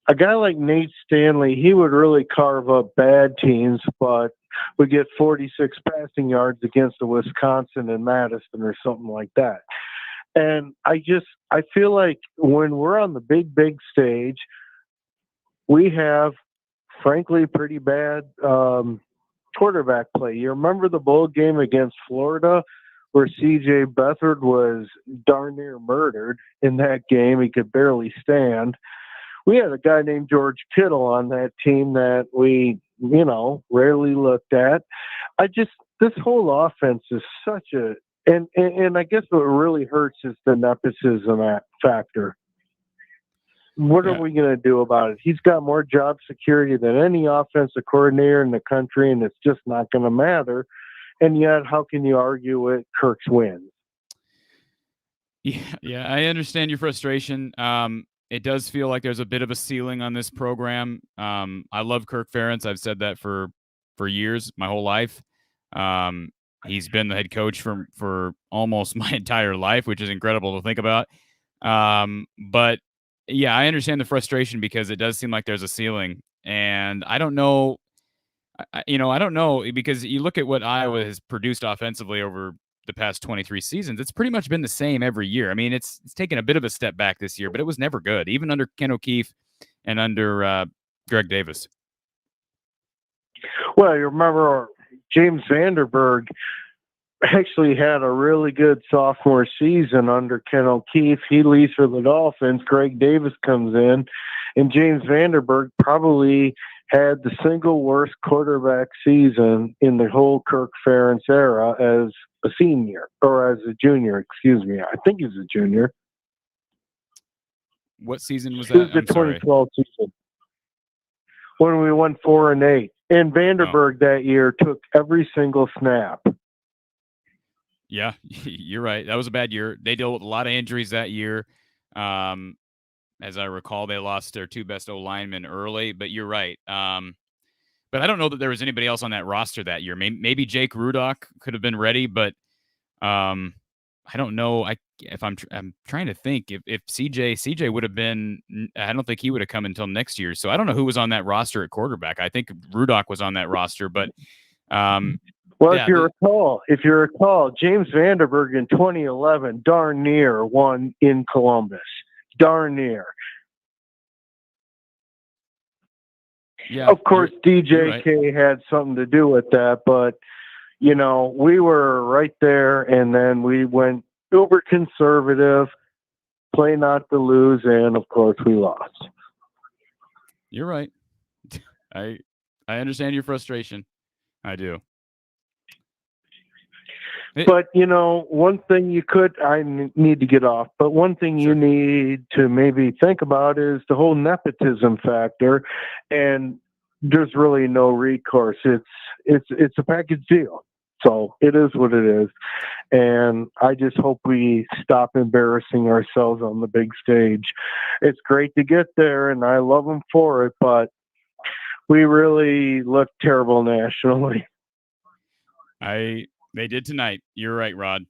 a guy like Nate Stanley, he would really carve up bad teams, but would get 46 passing yards against the Wisconsin and Madison or something like that. And I feel like when we're on the big stage, we have, frankly, pretty bad quarterback play. You remember the bowl game against Florida where C.J. Beathard was darn near murdered in that game? He could barely stand. We had a guy named George Kittle on that team that we, rarely looked at. This whole offense is such a, and I guess what really hurts is the nepotism factor. What are we going to do about it? He's got more job security than any offensive coordinator in the country, and it's just not going to matter. And yet, how can you argue with Kirk's wins? Yeah, I understand your frustration. It does feel like there's a bit of a ceiling on this program. I love Kirk Ferentz. I've said that for years, my whole life. He's been the head coach for almost my entire life, which is incredible to think about. But yeah, I understand the frustration because it does seem like there's a ceiling, and I don't know. I don't know, because you look at what Iowa has produced offensively over the past 23 seasons. It's pretty much been the same every year. I mean, it's taken a bit of a step back this year, but it was never good, even under Ken O'Keefe and under Greg Davis. Well, you remember James Vanderberg actually had a really good sophomore season under Ken O'Keefe. He leaves for the Dolphins. Greg Davis comes in, and James Vanderberg probably had the single worst quarterback season in the whole Kirk Ferentz era as a senior, or as a junior, excuse me. I think he's a junior. What season was It that? was the 2012 season when we won 4-8. And Vanderberg that year took every single snap. Yeah, you're right. That was a bad year. They dealt with a lot of injuries that year. As I recall, they lost their two best O-linemen early, but you're right. But I don't know that there was anybody else on that roster that year. Maybe Jake Rudock could have been ready, but I don't know. I'm trying to think if CJ would have been. I don't think he would have come until next year. So I don't know who was on that roster at quarterback. I think Rudock was on that roster, but well, if you recall, James Vanderberg in 2011 darn near won in Columbus. Darn near. Yeah, of course, DJK right. had something to do with that, but we were right there, and then we went uber conservative, play not to lose, and of course we lost. You're right. I understand your frustration. I do. But, one thing I need to get off, but one thing you need to maybe think about is the whole nepotism factor, and there's really no recourse. It's a package deal. So it is what it is. And I just hope we stop embarrassing ourselves on the big stage. It's great to get there, and I love them for it, but we really look terrible nationally. They did tonight. You're right, Rod.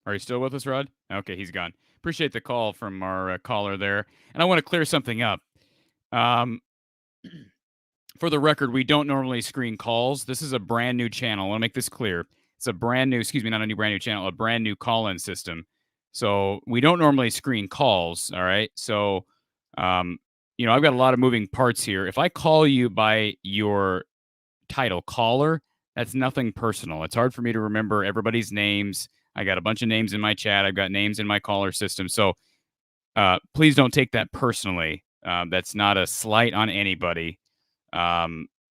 Are you still with us, Rod? Okay, he's gone. Appreciate the call from our caller there. And I want to clear something up. For the record, we don't normally screen calls. This is a brand new channel. I want to make this clear. It's a brand new, not a new brand new channel, a brand new call-in system. So we don't normally screen calls, all right? So, I've got a lot of moving parts here. If I call you by your title, caller, that's nothing personal. It's hard for me to remember everybody's names. I got a bunch of names in my chat. I've got names in my caller system. So please don't take that personally. That's not a slight on anybody.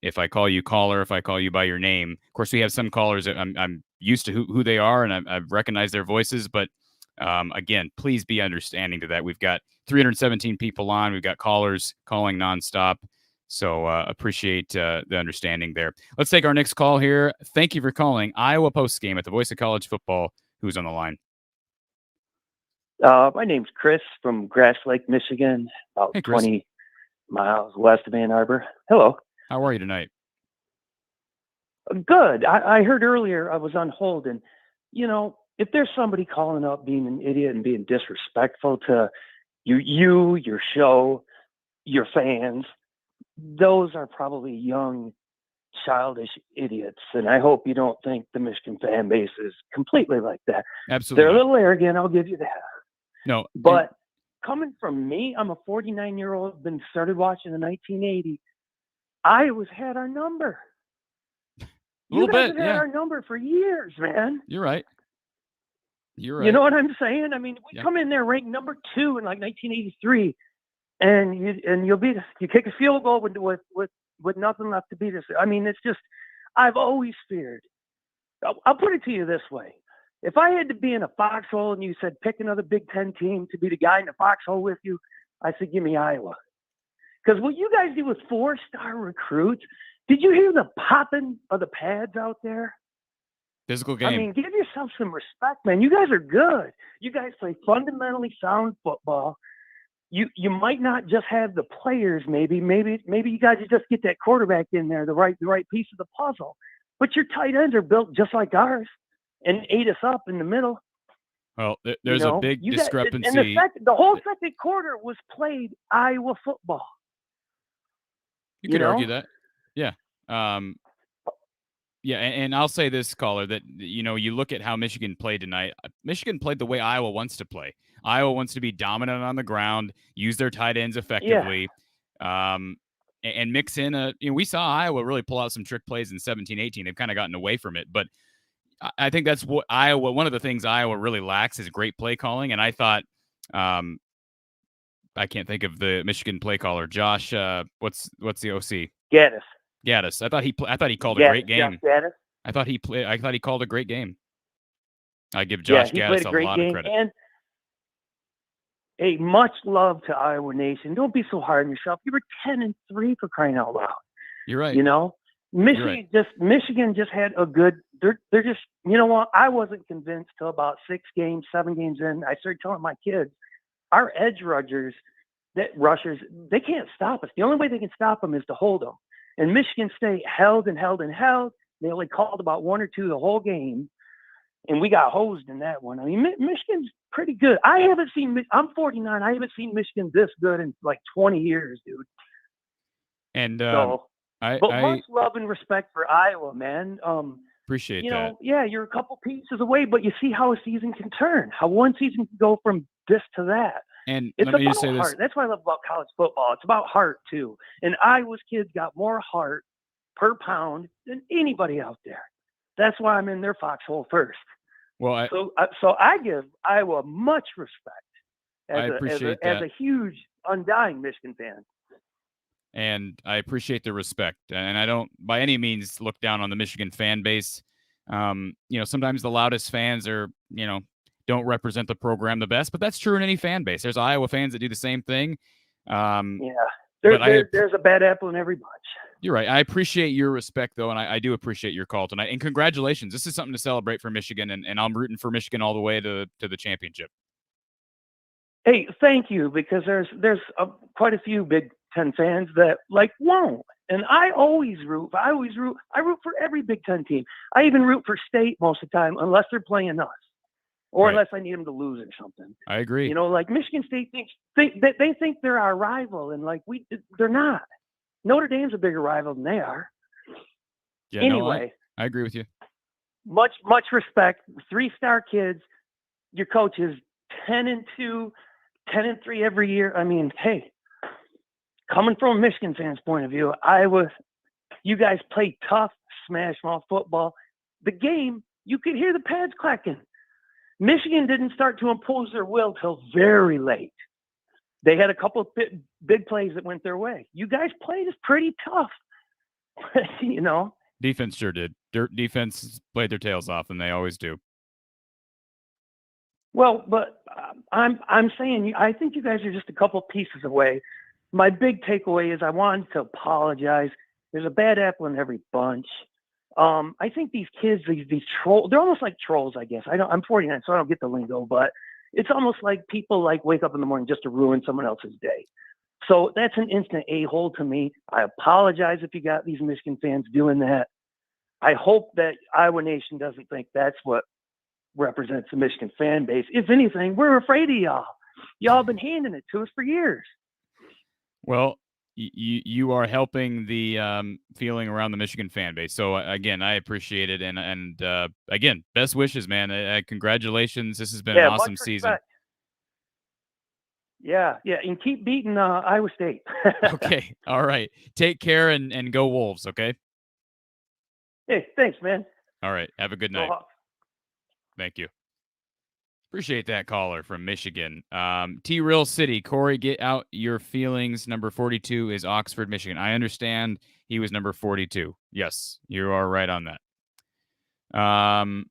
If I call you caller, if I call you by your name, of course, we have some callers that I'm used to who they are, and I've recognized their voices. But again, please be understanding to that. We've got 317 people on. We've got callers calling nonstop. So appreciate the understanding there. Let's take our next call here. Thank you for calling Iowa Postgame at the Voice of College Football. Who's on the line? My name's Chris from Grass Lake, Michigan, about Hey, Chris. 20 miles west of Ann Arbor. Hello. How are you tonight? Good. I heard earlier I was on hold, and, if there's somebody calling up being an idiot and being disrespectful to you, your show, your fans, those are probably young, childish idiots. And I hope you don't think the Michigan fan base is completely like that. Absolutely. They're a little arrogant, I'll give you that. No. But coming from me, I'm a 49-year-old, been started watching in 1980. Iowa's had our number. You guys have had our number for years, man. You're right. You're right. You know what I'm saying? I mean, we come in there ranked number 2 in like 1983, and you kick a field goal with nothing left to beat us. I mean, it's just, I've always feared. I'll put it to you this way. If I had to be in a foxhole and you said, pick another Big Ten team to be the guy in the foxhole with you, I said, give me Iowa. Because what you guys do with 4-star recruits, did you hear the popping of the pads out there? Physical game. I mean, give yourself some respect, man. You guys are good. You guys play fundamentally sound football. You might not just have the players, maybe you guys just get that quarterback in there, the right piece of the puzzle. But your tight ends are built just like ours and ate us up in the middle. Well, there's a big discrepancy. And the whole second quarter was played Iowa football. You could argue that. Yeah. Yeah, and I'll say this, caller, that, you look at how Michigan played tonight. Michigan played the way Iowa wants to play. Iowa wants to be dominant on the ground, use their tight ends effectively, and mix in we saw Iowa really pull out some trick plays in 17-18. They've kind of gotten away from it, but I think that's what one of the things Iowa really lacks is great play calling. And I thought, I can't think of the Michigan play caller, Josh. What's the OC? Gaddis. I thought he called a great game. I thought he called a great game. I give Josh Gaddis a lot of credit. And hey, much love to Iowa Nation. Don't be so hard on yourself. You were 10-3 for crying out loud. You're right. Michigan just had a good. They're just, you know what? I wasn't convinced till about 7 games in. I started telling my kids, our edge rushers, they can't stop us. The only way they can stop them is to hold them. And Michigan State held and held and held. They only called about 1 or 2 the whole game, and we got hosed in that one. I mean, Michigan's pretty good. I'm 49. I haven't seen Michigan this good in like 20 years, dude. And much love and respect for Iowa, man. Appreciate that. Yeah, you're a couple pieces away, but you see how a season can turn. How one season can go from this to that. And it's let me about just say heart. this. That's what I love about college football. It's about heart too. And Iowa's kids got more heart per pound than anybody out there. That's why I'm in their foxhole first. Well, so I give Iowa much respect as a huge, undying Michigan fan. And I appreciate the respect. And I don't by any means look down on the Michigan fan base. Sometimes the loudest fans are, don't represent the program the best, but that's true in any fan base. There's Iowa fans that do the same thing. There's a bad apple in every bunch. You're right. I appreciate your respect, though, and I do appreciate your call tonight. And congratulations. This is something to celebrate for Michigan, and I'm rooting for Michigan all the way to the championship. Hey, thank you, because there's quite a few Big Ten fans that won't. And I always root. I root for every Big Ten team. I even root for State most of the time, unless they're playing us. or Right. unless I need them to lose or something. I agree. You know, like Michigan State they think they're our rival, and like they're not. Notre Dame's a bigger rival than they are. Yeah, Anyway, I agree with you. much respect. 3-star kids. Your coach is 10-2, 10-3 every year. I mean, hey, coming from a Michigan fan's point of view, you guys play tough, smash mouth football. The game, you could hear the pads clacking. Michigan didn't start to impose their will till very late. They had a couple of big plays that went their way. You guys played us pretty tough, you know. Defense sure did. Defense played their tails off, and they always do. Well, but I'm saying I think you guys are just a couple pieces away. My big takeaway is I wanted to apologize. There's a bad apple in every bunch. I think these kids, these trolls, they're almost like trolls, I guess. I'm 49, so I don't get the lingo, but it's almost like people like wake up in the morning just to ruin someone else's day. So that's an instant a-hole to me. I apologize if you got these Michigan fans doing that. I hope that Iowa Nation doesn't think that's what represents the Michigan fan base. If anything, we're afraid of y'all. Y'all been handing it to us for years. Well, you are helping the feeling around the Michigan fan base. So again, I appreciate it, and again, best wishes, man. Congratulations. This has been an awesome season. Yeah, and keep beating Iowa State. Okay, all right. Take care and go Wolves. Okay. Hey, thanks, man. All right. Have a good night. Thank you. Appreciate that caller from Michigan. T-Real City. Cory, get out your feelings. Number 42 is Oxford, Michigan. I understand he was number 42. Yes, you are right on that.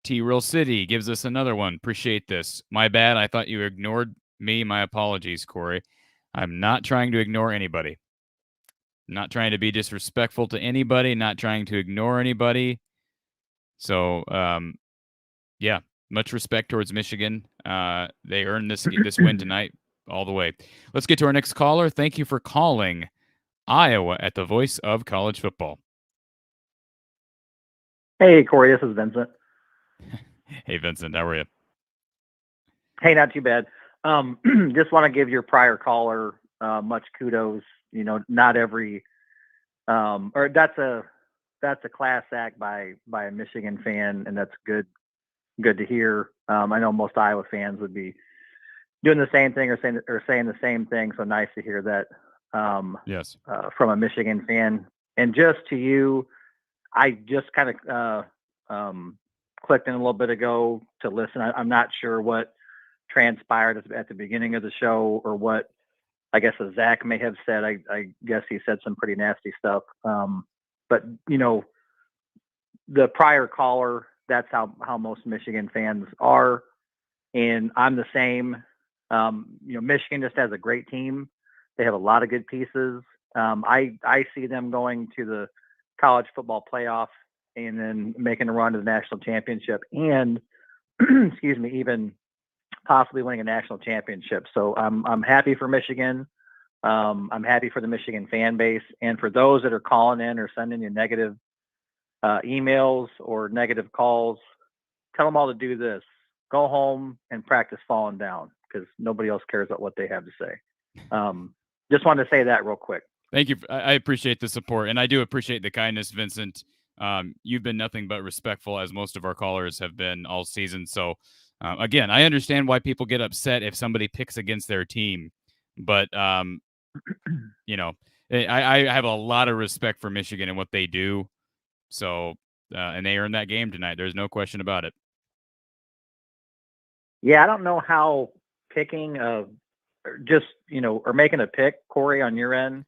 T-Real City gives us another one. Appreciate this. My bad. I thought you ignored me. My apologies, Cory. I'm not trying to ignore anybody. Not trying to be disrespectful to anybody. Not trying to ignore anybody. So, yeah. Much respect towards Michigan. They earned this win tonight all the way. Let's get to our next caller. Thank you for calling Iowa at the voice of college football. Hey, Cory, this is Vincent. Hey, Vincent, how are you? Hey, not too bad. Just want to give your prior caller much kudos. You know, not every or that's a class act by a Michigan fan, and that's good to hear. I know most Iowa fans would be doing the same thing or saying the same thing. So nice to hear that. Yes. From a Michigan fan. And just to you, I just kind of clicked in a little bit ago to listen. I'm not sure what transpired at the beginning of the show or what I guess Zach may have said. I guess he said some pretty nasty stuff. But you know, the prior caller, that's how most Michigan fans are. And I'm the same. You know, Michigan just has a great team. They have a lot of good pieces. I see them going to the college football playoff and then making a run to the national championship and, excuse me, even possibly winning a national championship. So I'm happy for Michigan. I'm happy for the Michigan fan base. And for those that are calling in or sending you negative emails or negative calls, tell them all to do this. Go home and practice falling down because nobody else cares about what they have to say. Just wanted to say that real quick. Thank you. I appreciate the support, and I do appreciate the kindness, Vincent. You've been nothing but respectful, as most of our callers have been all season. So, again, I understand why people get upset if somebody picks against their team. But, you know, I have a lot of respect for Michigan and what they do. So, and they earned that game tonight. There's no question about it. Yeah, I don't know how picking just, you know, or making a pick, Cory, on your end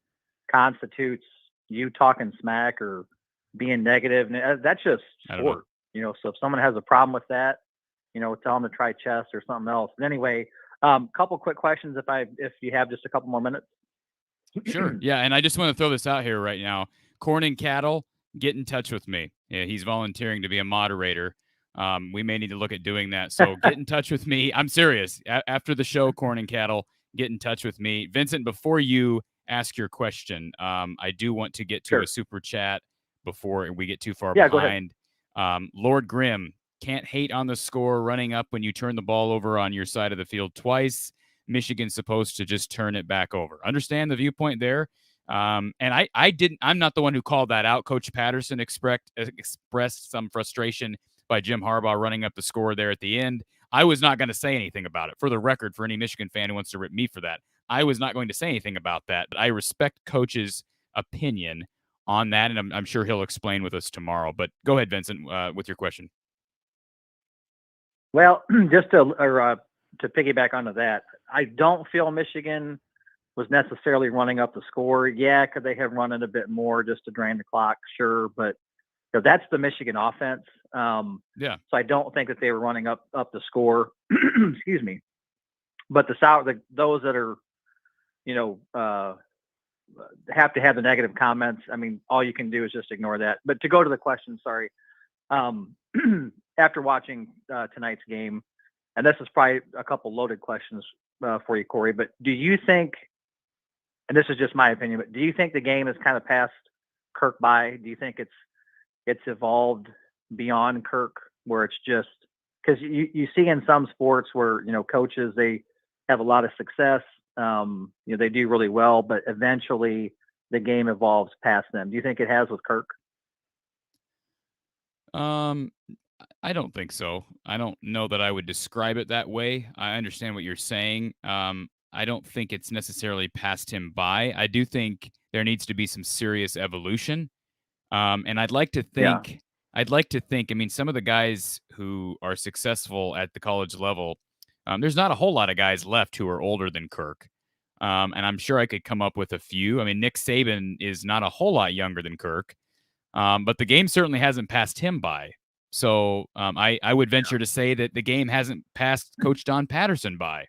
constitutes you talking smack or being negative. That's just sport, you know. So if someone has a problem with that, you know, tell them to try chess or something else. But anyway, couple quick questions if you have just a couple more minutes. Sure. Yeah, and I just want to throw this out here right now. Corn and Cattle, get in touch with me. Yeah, he's volunteering to be a moderator. We may need to look at doing that. So get in touch with me. I'm serious. After the show, Corn and Cattle, get in touch with me. Vincent, before you ask your question, I do want to get to a super chat before we get too far behind. Go ahead. Lord Grimm can't hate on the score running up when you turn the ball over on your side of the field twice. Michigan's supposed to just turn it back over. Understand the viewpoint there. And I'm not the one who called that out. Coach Patterson expressed some frustration by Jim Harbaugh running up the score there at the end. I was not going to say anything about it. For the record, for any Michigan fan who wants to rip me for that, I was not going to say anything about that. But I respect Coach's opinion on that, and I'm sure he'll explain with us tomorrow. But go ahead, Vincent, with your question. Well, just to piggyback onto that, I don't feel Michigan was necessarily running up the score. Yeah, could they have run it a bit more just to drain the clock? Sure, but that's the Michigan offense. Yeah. So I don't think that they were running up the score. Excuse me. But those that are, have to have the negative comments. I mean, all you can do is just ignore that. But to go to the question, sorry. After watching tonight's game, and this is probably a couple loaded questions for you, Cory, but do you think, and this is just my opinion, but do you think the game has kind of passed Kirk by? Do you think it's evolved beyond Kirk, where it's just because you see in some sports where coaches, they have a lot of success, they do really well, but eventually the game evolves past them. Do you think it has with Kirk? I don't think so. I don't know that I would describe it that way. I understand what you're saying. I don't think it's necessarily passed him by. I do think there needs to be some serious evolution. And I'd like to think, I mean, some of the guys who are successful at the college level, there's not a whole lot of guys left who are older than Kirk. And I'm sure I could come up with a few. I mean, Nick Saban is not a whole lot younger than Kirk. But the game certainly hasn't passed him by. So I would venture to say that the game hasn't passed Coach Don Patterson by.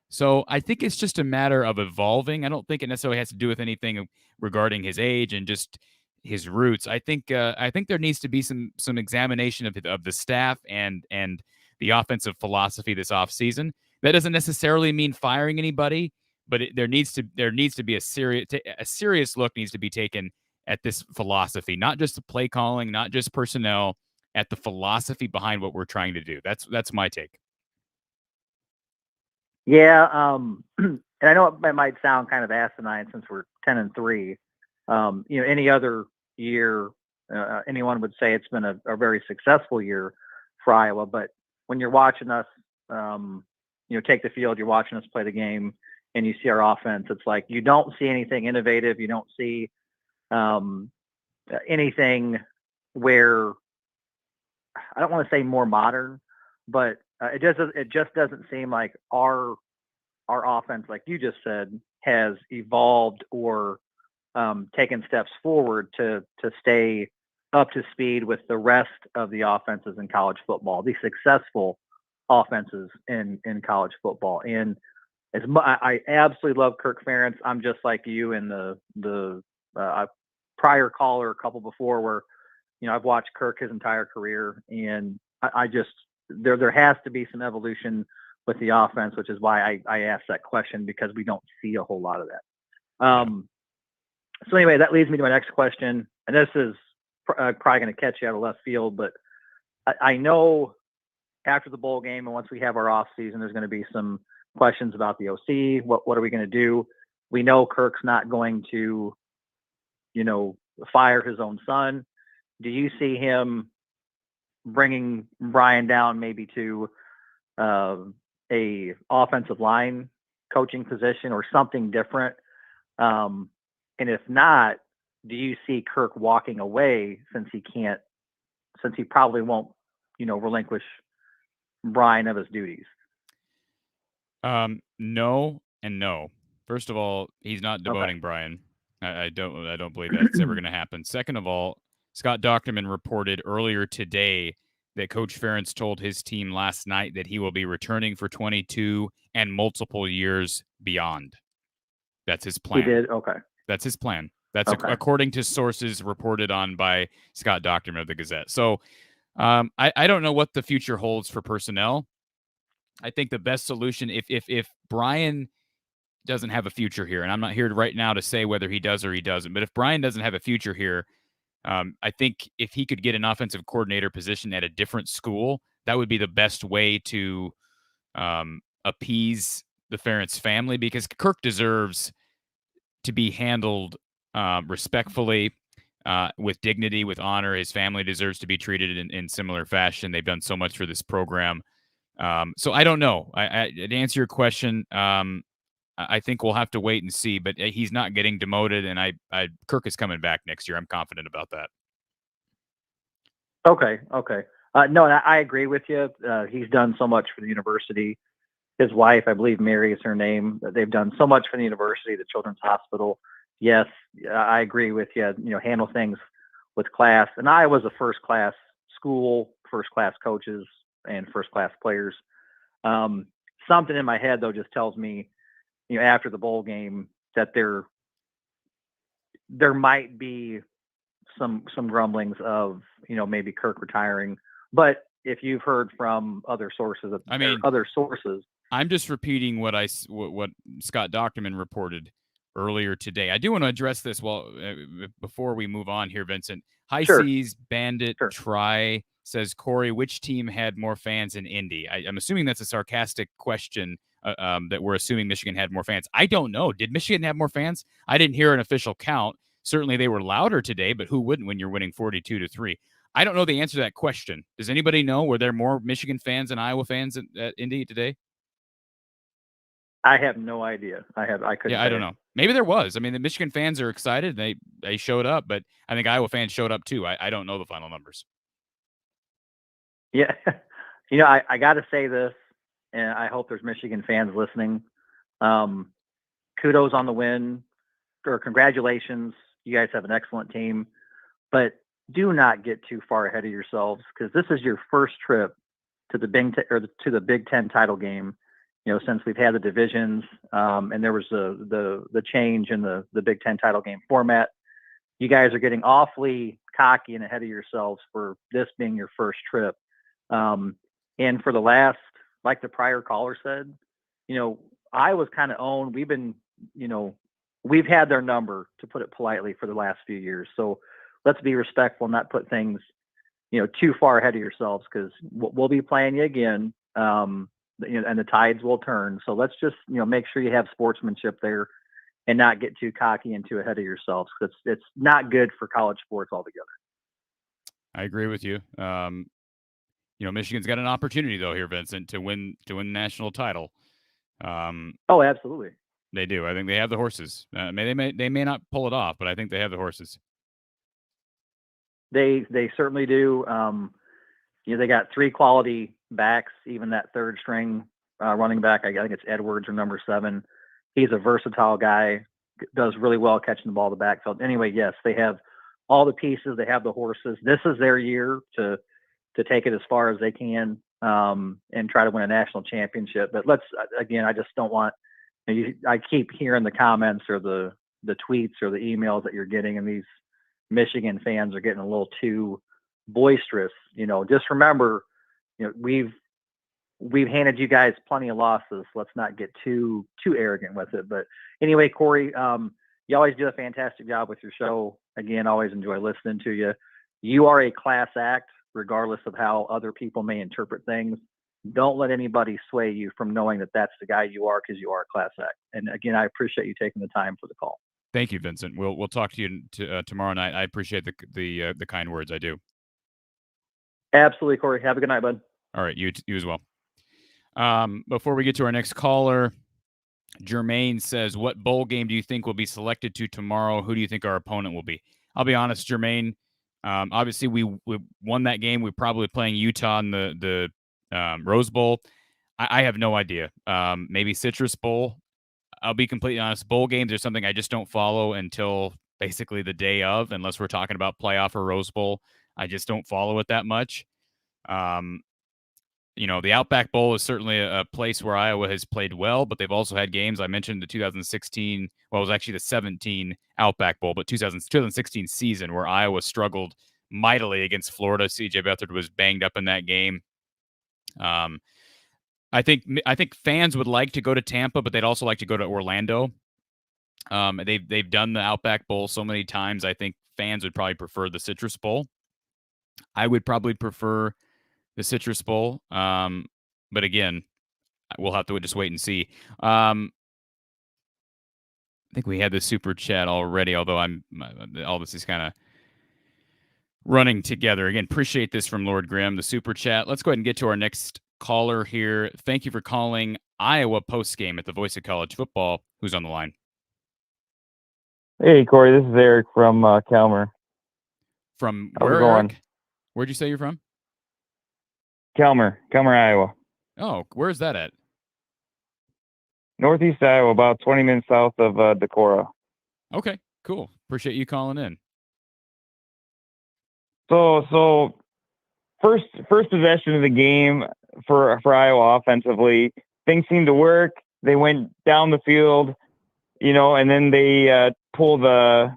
So I think it's just a matter of evolving. I don't think it necessarily has to do with anything regarding his age and just his roots. I think there needs to be some examination of the staff and the offensive philosophy this offseason. That doesn't necessarily mean firing anybody, but there needs to be a serious look needs to be taken at this philosophy, not just the play calling, not just personnel, at the philosophy behind what we're trying to do. That's my take. Yeah, and I know it might sound kind of asinine since we're 10-3. Any other year, anyone would say it's been a very successful year for Iowa. But when you're watching us, take the field, you're watching us play the game, and you see our offense, it's like you don't see anything innovative. You don't see anything where, I don't want to say more modern, but it just doesn't seem like our offense, like you just said, has evolved or taken steps forward to stay up to speed with the rest of the offenses in college football, the successful offenses in college football. And I absolutely love Kirk Ferentz. I'm just like you in the prior caller a couple before, where I've watched Kirk his entire career, and I just there has to be some evolution with the offense, which is why I asked that question, because we don't see a whole lot of that. So anyway, that leads me to my next question, and this is probably going to catch you out of left field, but I know after the bowl game and once we have our off season, there's going to be some questions about the OC. What are we going to do? We know Kirk's not going to, fire his own son. Do you see him bringing Brian down maybe to a offensive line coaching position or something different? And if not, do you see Kirk walking away since he probably won't, relinquish Brian of his duties? No and no. First of all, he's not demoting Brian. I don't believe that's ever going to happen. Second of all, Scott Docterman reported earlier today that Coach Ferentz told his team last night that he will be returning for 22 and multiple years beyond. That's his plan. He did? Okay. That's his plan. That's according to sources reported on by Scott Docterman of the Gazette. So I don't know what the future holds for personnel. I think the best solution, if Brian doesn't have a future here, and I'm not here right now to say whether he does or he doesn't, but if Brian doesn't have a future here, I think if he could get an offensive coordinator position at a different school, that would be the best way to appease the Ferentz family, because Kirk deserves to be handled respectfully, with dignity, with honor. His family deserves to be treated in similar fashion. They've done so much for this program. So I don't know. To answer your question, I think we'll have to wait and see. But he's not getting demoted, and Kirk is coming back next year. I'm confident about that. Okay. No, and I agree with you. He's done so much for the university. His wife, I believe Mary is her name. They've done so much for the university, the Children's Hospital. Yes, I agree with you. Handle things with class. And Iowa's a first-class school, first-class coaches, and first-class players. Something in my head, though, just tells me, after the bowl game, that there might be some grumblings of, maybe Kirk retiring. But if you've heard from other sources, I'm just repeating what Scott Dochterman reported earlier today. I do want to address this before we move on here, Vincent. High Seas Bandit Try says, Cory, which team had more fans in Indy? I'm assuming that's a sarcastic question, that we're assuming Michigan had more fans. I don't know. Did Michigan have more fans? I didn't hear an official count. Certainly they were louder today, but who wouldn't when you're winning 42-3? I don't know the answer to that question. Does anybody know? Were there more Michigan fans than Iowa fans at Indy today? I have no idea. I couldn't. Yeah, I don't know. Maybe there was. I mean, the Michigan fans are excited. They showed up, but I think Iowa fans showed up too. I don't know the final numbers. Yeah. I got to say this, and I hope there's Michigan fans listening. Kudos on the win, or congratulations. You guys have an excellent team, but do not get too far ahead of yourselves, because this is your first trip to the Big Ten title game. Since we've had the divisions, and there was the change in the Big Ten title game format. You guys are getting awfully cocky and ahead of yourselves for this being your first trip. And for the last, like the prior caller said, Iowa's kind of owned. We've had their number, to put it politely, for the last few years. So let's be respectful and not put things, too far ahead of yourselves, because we'll be playing you again. And the tides will turn. So let's just, make sure you have sportsmanship there and not get too cocky and too ahead of yourselves, because it's not good for college sports altogether. I agree with you. Michigan's got an opportunity though here, Vincent, to win the national title. Oh, absolutely. They do. I think they have the horses. They may not pull it off, but I think they have the horses. They certainly do. They got 3 quality backs, even that third string running back. I think it's Edwards, or number 7. He's a versatile guy, does really well catching the ball in the backfield. Anyway, yes, they have all the pieces. They have the horses. This is their year to take it as far as they can, and try to win a national championship. But I just don't want, I keep hearing the comments or the tweets or the emails that you're getting, and these Michigan fans are getting a little too boisterous. Just remember, we've handed you guys plenty of losses. Let's not get too arrogant with it. But anyway, Cory, you always do a fantastic job with your show. Again, always enjoy listening to you. You are a class act, regardless of how other people may interpret things. Don't let anybody sway you from knowing that that's the guy you are, because you are a class act. And again, I appreciate you taking the time for the call. Thank you, Vincent. We'll talk to you tomorrow night. I appreciate the kind words. I do. Absolutely, Cory. Have a good night, bud. All right, you as well. Before we get to our next caller, Jermaine says, what bowl game do you think will be selected to tomorrow? Who do you think our opponent will be? I'll be honest, Jermaine. Obviously, we won that game. We're probably playing Utah in the Rose Bowl. I have no idea. Maybe Citrus Bowl. I'll be completely honest. Bowl games are something I just don't follow until basically the day of, unless we're talking about playoff or Rose Bowl. I just don't follow it that much. The Outback Bowl is certainly a place where Iowa has played well, but they've also had games. I mentioned the 2016, well, it was actually the 17 Outback Bowl, but 2016 season where Iowa struggled mightily against Florida. C.J. Beathard was banged up in that game. I think fans would like to go to Tampa, but they'd also like to go to Orlando. They've done the Outback Bowl so many times. I think fans would probably prefer the Citrus Bowl. I would probably prefer the Citrus Bowl. But again, we'll have to just wait and see. I think we had the super chat already, although all this is kind of running together. Again, appreciate this from Lord Grimm, the super chat. Let's go ahead and get to our next caller here. Thank you for calling Iowa Postgame at the Voice of College Football. Who's on the line? Hey, Cory, this is Eric from Calmer. From How's where, it going? Eric? Where'd you say you're from? Calmer, Iowa. Oh, where's that at? Northeast Iowa, about 20 minutes south of Decorah. Okay, cool. Appreciate you calling in. So first possession of the game for Iowa offensively, things seemed to work. They went down the field, and then they pulled the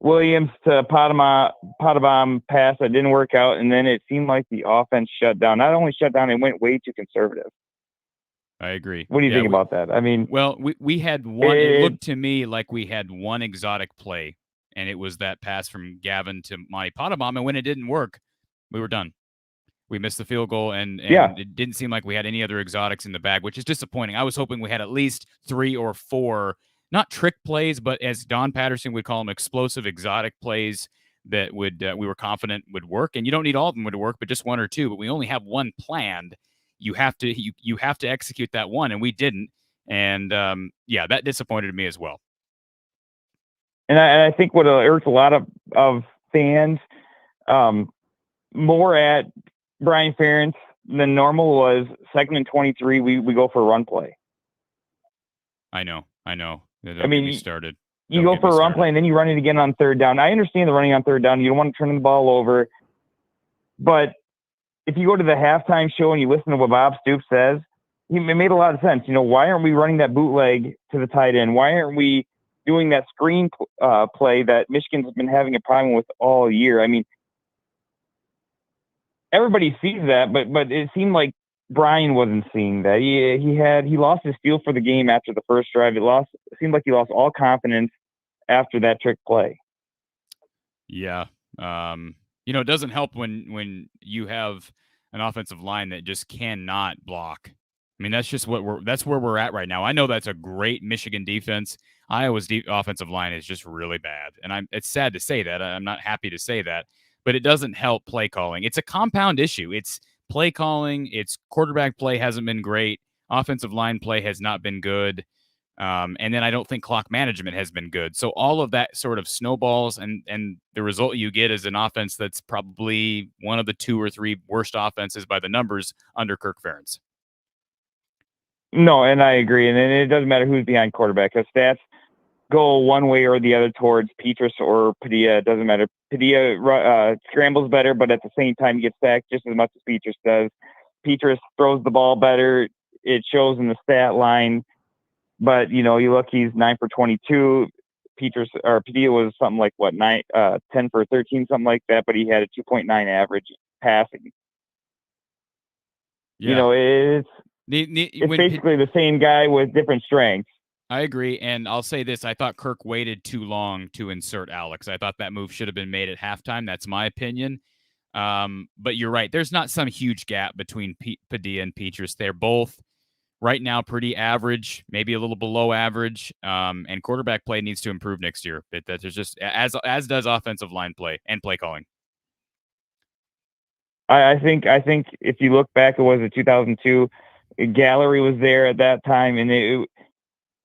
Williams to Potabom pass that didn't work out, and then it seemed like the offense shut down. Not only shut down, it went way too conservative. I agree. What do you think about that? I mean, well, we had one. It looked to me like we had one exotic play, and it was that pass from Gavin to Monty Potabom, and when it didn't work, we were done. We missed the field goal, and it didn't seem like we had any other exotics in the bag, which is disappointing. I was hoping we had at least 3 or 4, not trick plays, but as Don Patterson would call them, explosive exotic plays that we were confident would work. And you don't need all of them to work, but just 1 or 2. But we only have one planned. You have to execute that one, and we didn't. And that disappointed me as well. And I think what irks a lot of fans more at Brian Ferentz than normal was 2nd and 23. We go for a run play. I know. I mean, started. You go for a run play and then you run it again on 3rd down. I understand the running on 3rd down. You don't want to turn the ball over. But if you go to the halftime show and you listen to what Bob Stoops says, it made a lot of sense. Why aren't we running that bootleg to the tight end? Why aren't we doing that screen play that Michigan's been having a problem with all year? I mean, everybody sees that, but it seemed like Brian wasn't seeing that. He lost his feel for the game after the first drive. It seemed like he lost all confidence after that trick play. Yeah. It doesn't help when you have an offensive line that just cannot block. I mean, that's just that's where we're at right now. I know that's a great Michigan defense. Iowa's offensive line is just really bad. And it's sad to say that. I'm not happy to say that, but it doesn't help play calling. It's a compound issue. It's play calling. It's quarterback play hasn't been great. Offensive line play has not been good. And then I don't think clock management has been good. So all of that sort of snowballs, and the result you get is an offense that's probably one of the 2 or 3 worst offenses by the numbers under Kirk Ferentz. No, and I agree. And it doesn't matter who's behind quarterback. Because stats go one way or the other towards Petrus or Padilla. It doesn't matter. Padilla scrambles better, but at the same time, he gets sacked just as much as Petrus does. Petrus throws the ball better. It shows in the stat line. But, you look, he's 9 for 22. Padilla was something like, 10 for 13, something like that. But he had a 2.9 average passing. Yeah. It's basically the same guy with different strengths. I agree, and I'll say this. I thought Kirk waited too long to insert Alex. I thought that move should have been made at halftime. That's my opinion. But you're right. There's not some huge gap between Padilla and Petrus. They're both right now pretty average, maybe a little below average, and quarterback play needs to improve next year. There's just as does offensive line play and play calling. I think if you look back, it was in 2002. Gallery was there at that time, and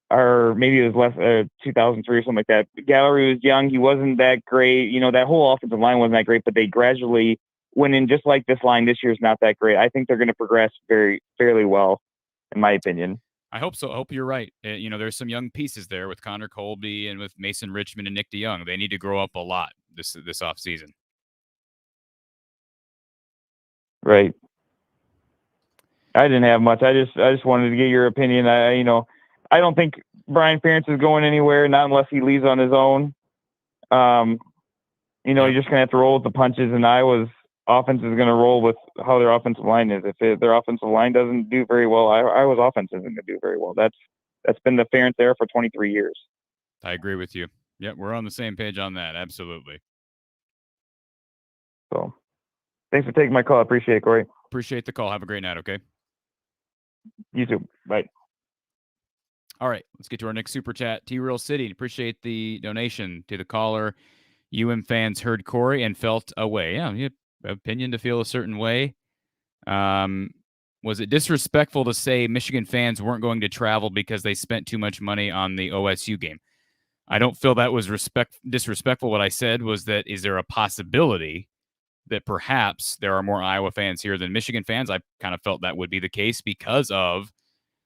or maybe it was less 2003 or something like that. Gallery was young; he wasn't that great. That whole offensive line wasn't that great, but they gradually went in. Just like this line this year is not that great. I think they're going to progress fairly well, in my opinion. I hope so. I hope you're right. There's some young pieces there with Connor Colby and with Mason Richmond and Nick DeYoung. They need to grow up a lot this offseason. Right. I didn't have much. I just wanted to get your opinion. I don't think Brian Ferentz is going anywhere, not unless he leaves on his own. You're just gonna have to roll with the punches, and Iowa's offense is gonna roll with how their offensive line is. If their offensive line doesn't do very well, Iowa's offense isn't gonna do very well. That's been the Ferentz era for 23 years. I agree with you. Yep, we're on the same page on that. Absolutely. So thanks for taking my call. I appreciate it, Cory. Appreciate the call. Have a great night, okay? You too. Bye. All right, let's get to our next super chat. T-Real City, appreciate the donation to the caller. Fans heard Cory and felt a way. Yeah, you have an opinion to feel a certain way. Was it disrespectful to say Michigan fans weren't going to travel because they spent too much money on the OSU game? I don't feel that was disrespectful. What I said was that is there a possibility that perhaps there are more Iowa fans here than Michigan fans? I kind of felt that would be the case because of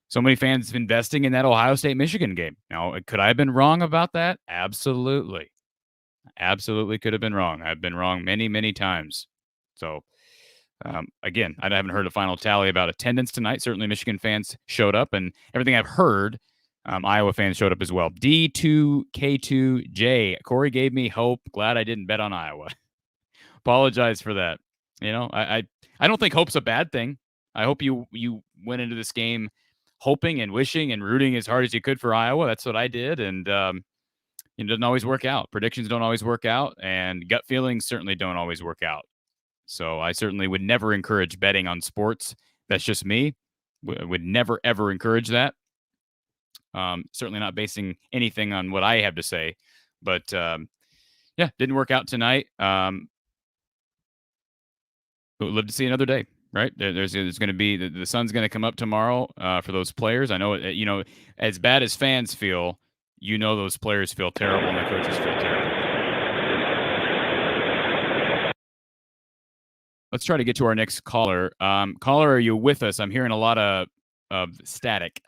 so many fans investing in that Ohio State-Michigan game. Now, could I have been wrong about that? Absolutely. Absolutely could have been wrong. I've been wrong many, many times. So, again, I haven't heard a final tally about attendance tonight. Certainly Michigan fans showed up, and everything I've heard, Iowa fans showed up as well. D2K2J. Cory gave me hope. Glad I didn't bet on Iowa. Apologize for that. I don't think hope's a bad thing. I hope you went into this game hoping and wishing and rooting as hard as you could for Iowa. That's what I did, and it doesn't always work out. Predictions don't always work out, and gut feelings certainly don't always work out. So I certainly would never encourage betting on sports. That's just me. Would never, ever encourage that. Certainly not basing anything on what I have to say. But, yeah, didn't work out tonight. But we'll live to see another day, right? There's going to be the sun's going to come up tomorrow for those players. I know, as bad as fans feel, those players feel terrible and the coaches feel terrible. Let's try to get to our next caller. Caller, are you with us? I'm hearing a lot of static.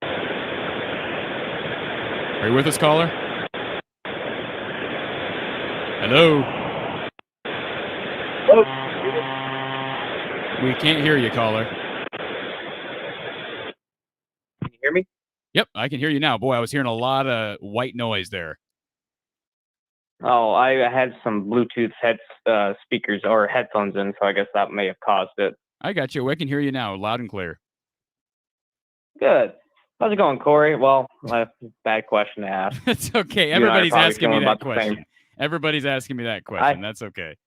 Are you with us, caller? Hello? We can't hear you, caller. Can you hear me? Yep, I can hear you now. Boy, I was hearing a lot of white noise there. Oh, I had some Bluetooth speakers or headphones in, so I guess that may have caused it. I got you. I can hear you now, loud and clear. Good. How's it going, Cory? Well, bad question to ask. It's okay. Everybody's asking me that question. Everybody's asking me that question. That's okay.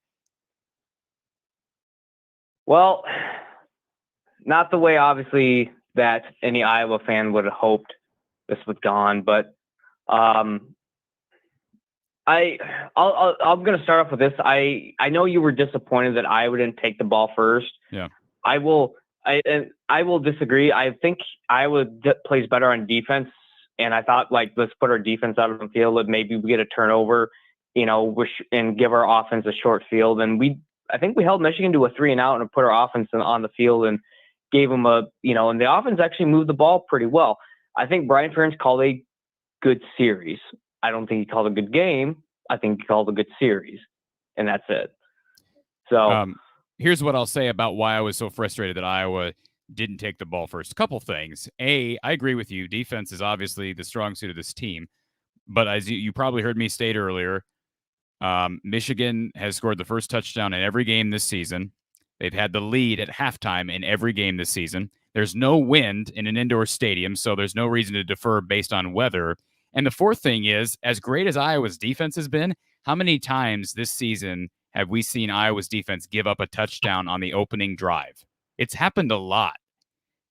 Well, Not the way, obviously, that any Iowa fan would have hoped this was gone, but I'm going to start off with this. I know you were disappointed that Iowa didn't take the ball first. Yeah. I will disagree. I think Iowa plays better on defense, and I thought, let's put our defense out on the field and maybe we get a turnover, and give our offense a short field. And I think we held Michigan to a 3-and-out and put our offense on the field and gave them and the offense actually moved the ball pretty well. I think Brian Ferentz called a good series. I don't think he called a good game. I think he called a good series, and that's it. So here's what I'll say about why I was so frustrated that Iowa didn't take the ball first. A couple things. I agree with you. Defense is obviously the strong suit of this team. But as you probably heard me state earlier, Michigan has scored the first touchdown in every game this season. They've had the lead at halftime in every game this season. There's no wind in an indoor stadium, so there's no reason to defer based on weather. And the fourth thing is, as great as Iowa's defense has been, how many times this season have we seen Iowa's defense give up a touchdown on the opening drive? It's happened a lot.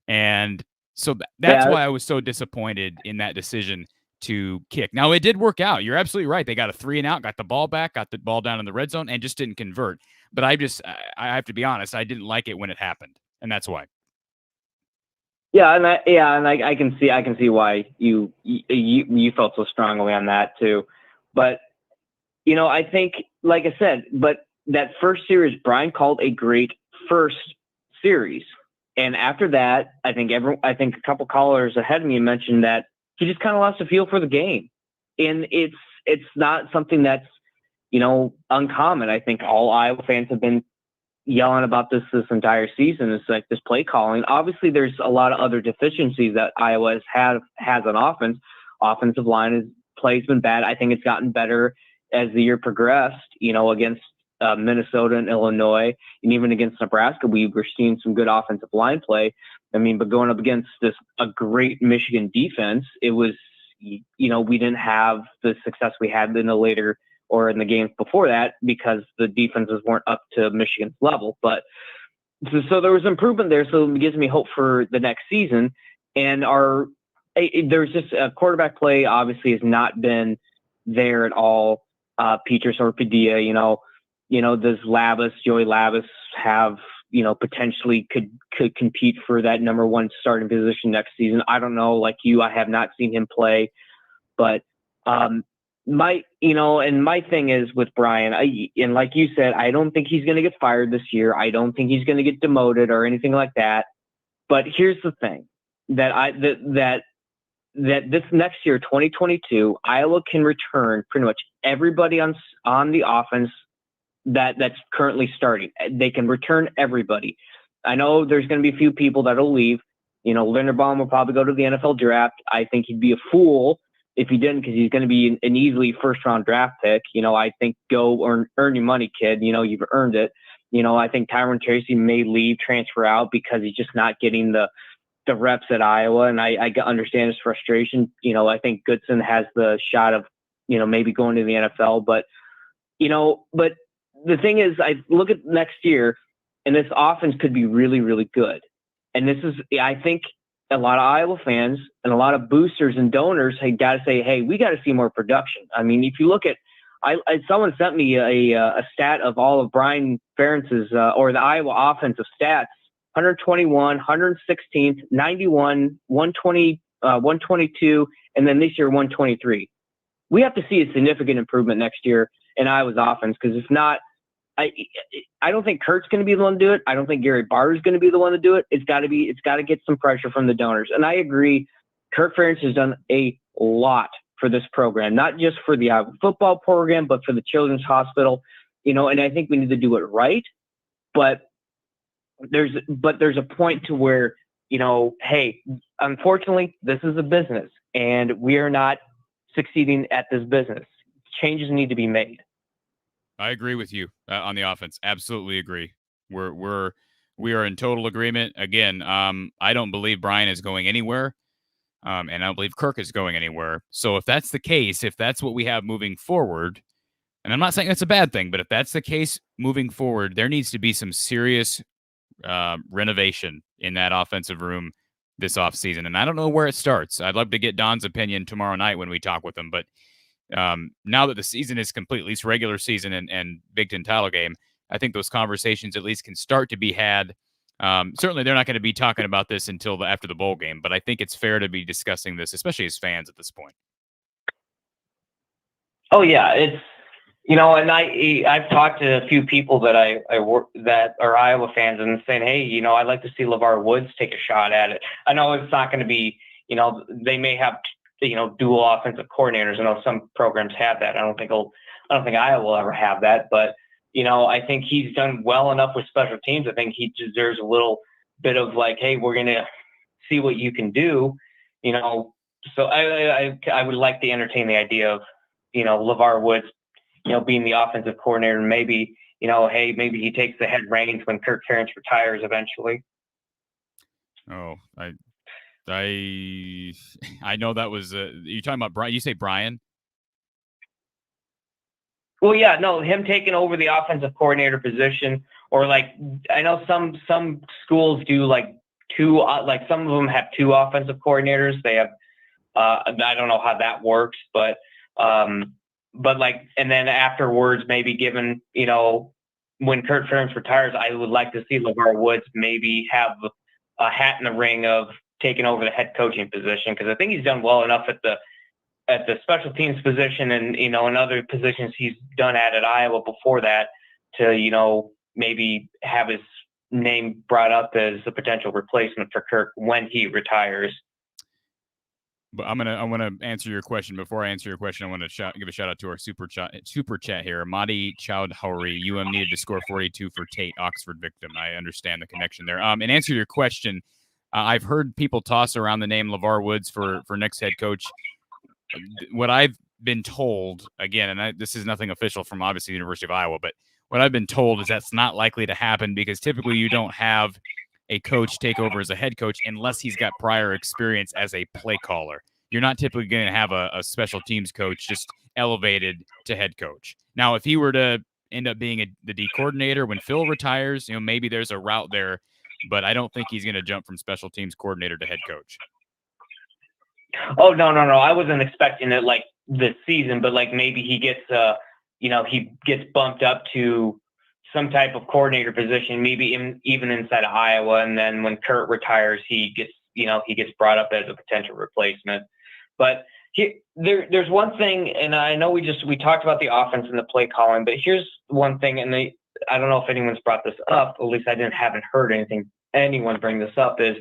And so that's why I was so disappointed in that decision to kick. Now, it did work out. You're absolutely right. They got a 3-and-out, got the ball back, got the ball down in the red zone, and just didn't convert. But I have to be honest, I didn't like it when it happened, and that's why. I can see why you felt so strongly on that too. But I think, like I said, but that first series, Brian called a great first series, and after that, I think a couple callers ahead of me mentioned that he just kind of lost a feel for the game, and it's not something that's uncommon. I think all Iowa fans have been yelling about this entire season. It's like this play calling. Obviously, there's a lot of other deficiencies that Iowa has on offense. Offensive line play's been bad. I think it's gotten better as the year progressed. Against Minnesota and Illinois, and even against Nebraska, we were seeing some good offensive line play. But going up against a great Michigan defense, it was, we didn't have the success we had in the later or in the games before that because the defenses weren't up to Michigan's level. But so there was improvement there. So it gives me hope for the next season. And there's just quarterback play obviously has not been there at all. Peters or Padilla, does Joey Labus have, potentially could compete for that number one starting position next season? I don't know. Like you, I have not seen him play, but my thing is with Brian, and like you said, I don't think he's going to get fired this year. I don't think he's going to get demoted or anything like that. But here's the thing that this next year, 2022, Iowa can return pretty much everybody on the offense that's currently starting. They can return everybody. I know there's going to be a few people that'll leave. Linderbaum will probably go to the NFL draft. I think he'd be a fool if he didn't, because he's going to be an easily first-round draft pick. I think go earn your money, kid. You've earned it. I think Tyron Tracy may leave, transfer out because he's just not getting the reps at Iowa, and I understand his frustration. I think Goodson has the shot of, maybe going to the NFL, but the thing is, I look at next year, and this offense could be really, really good. And this is, I think, a lot of Iowa fans and a lot of boosters and donors have got to say, hey, we got to see more production. I mean, if you look at, someone sent me a stat of all of Brian Ferentz's or the Iowa offensive stats. 121, 116th, 91, 120, 122, and then this year 123. We have to see a significant improvement next year in Iowa's offense, because if not, I don't think Kurt's going to be the one to do it. I don't think Gary Barter's going to be the one to do it. It's got to get some pressure from the donors. And I agree, Kurt Ferentz has done a lot for this program, not just for the Iowa football program, but for the Children's Hospital. And I think we need to do it right, but there's a point to where, hey, unfortunately, this is a business and we are not succeeding at this business. Changes need to be made. I agree with you on the offense. Absolutely agree. We are in total agreement. Again, I don't believe Brian is going anywhere, and I don't believe Kirk is going anywhere. So if that's the case, if that's what we have moving forward, and I'm not saying that's a bad thing, but if that's the case moving forward, there needs to be some serious renovation in that offensive room this offseason. And I don't know where it starts. I'd love to get Don's opinion tomorrow night when we talk with him. But now that the season is complete, at least regular season and Big Ten title game, I think those conversations at least can start to be had. Certainly they're not going to be talking about this until after the bowl game, but I think it's fair to be discussing this, especially as fans at this point. Oh yeah, it's, and I've talked to a few people that I work that are Iowa fans and saying, hey, I'd like to see LeVar Woods take a shot at it. I know it's not going to be, they may have, dual offensive coordinators. I know some programs have that. I don't think Iowa will ever have that, but I think he's done well enough with special teams. I think he deserves a little bit of like, hey, we're going to see what you can do, So I would like to entertain the idea of, LeVar Woods, being the offensive coordinator, and maybe, hey, maybe he takes the head reins when Kirk Ferentz retires eventually. Oh, I know that was you're talking about Brian. You say Brian? Well, yeah, no, him taking over the offensive coordinator position, or like I know some schools do like two, like some of them have two offensive coordinators. They have I don't know how that works, but like, and then afterwards, maybe given, when Kurt Ferentz retires, I would like to see LeVar Woods maybe have a hat in the ring of taking over the head coaching position, because I think he's done well enough at the special teams position and, in other positions he's done at Iowa before that to, maybe have his name brought up as a potential replacement for Kirk when he retires. But I want to answer your question. Before I answer your question, I want to give a shout out to our super chat here. Madi Chowdhury, UM needed to score 42 for Tate, Oxford victim. I understand the connection there. And answer your question, I've heard people toss around the name LeVar Woods for next head coach. What I've been told, again, and this is nothing official from obviously the University of Iowa, but what I've been told is that's not likely to happen, because typically you don't have a coach take over as a head coach unless he's got prior experience as a play caller. you're not typically going to have a special teams coach just elevated to head coach. Now, if he were to end up being the D coordinator when Phil retires, maybe there's a route there, but I don't think he's going to jump from special teams coordinator to head coach. Oh, no. I wasn't expecting it like this season, but like maybe he gets, he gets bumped up to some type of coordinator position, maybe even inside of Iowa. And then when Kurt retires, he gets brought up as a potential replacement. But there's one thing, and I know we talked about the offense and the play calling, but here's one thing, and I don't know if anyone's brought this up, at least I haven't heard anyone bring this up, is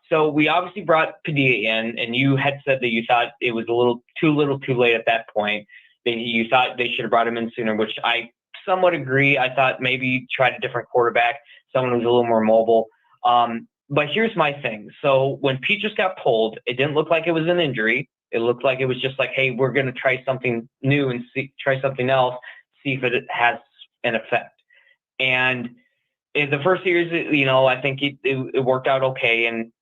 so we obviously brought Padilla in, and you had said that you thought it was a little too late at that point. That you thought they should have brought him in sooner, which I somewhat agree. I thought maybe tried a different quarterback, someone who's a little more mobile. But here's my thing. So when Petrus got pulled, it didn't look like it was an injury. It looked like it was just like, hey, we're going to try something new and try something else, see if it has an effect. And in the first series, I think it worked out okay. And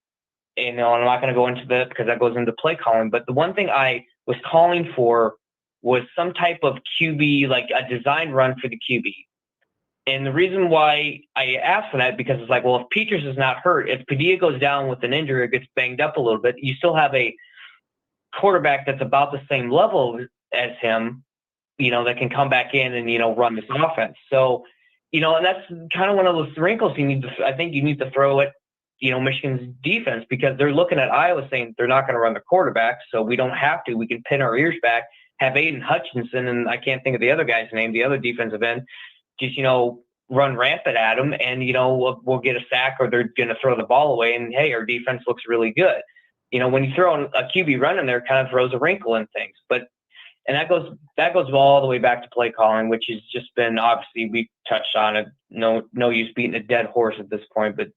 I'm not going to go into that because that goes into play calling. But the one thing I was calling for was some type of QB, like a design run for the QB. And the reason why I asked for that, because it's like, well, if Petrus is not hurt, if Padilla goes down with an injury or gets banged up a little bit, you still have a quarterback that's about the same level as him, that can come back in and, run this offense. So, and that's kind of one of those wrinkles you need to throw at, Michigan's defense, because they're looking at Iowa saying they're not going to run the quarterback. So we don't have to, we can pin our ears back, have Aiden Hutchinson, and I can't think of the other guy's name, the other defensive end, just, run rampant at them, and, we'll get a sack or they're going to throw the ball away, and, hey, our defense looks really good. When you throw a QB run in there, it kind of throws a wrinkle in things. And that goes all the way back to play calling, which has just been, obviously, we touched on it. No use beating a dead horse at this point. But,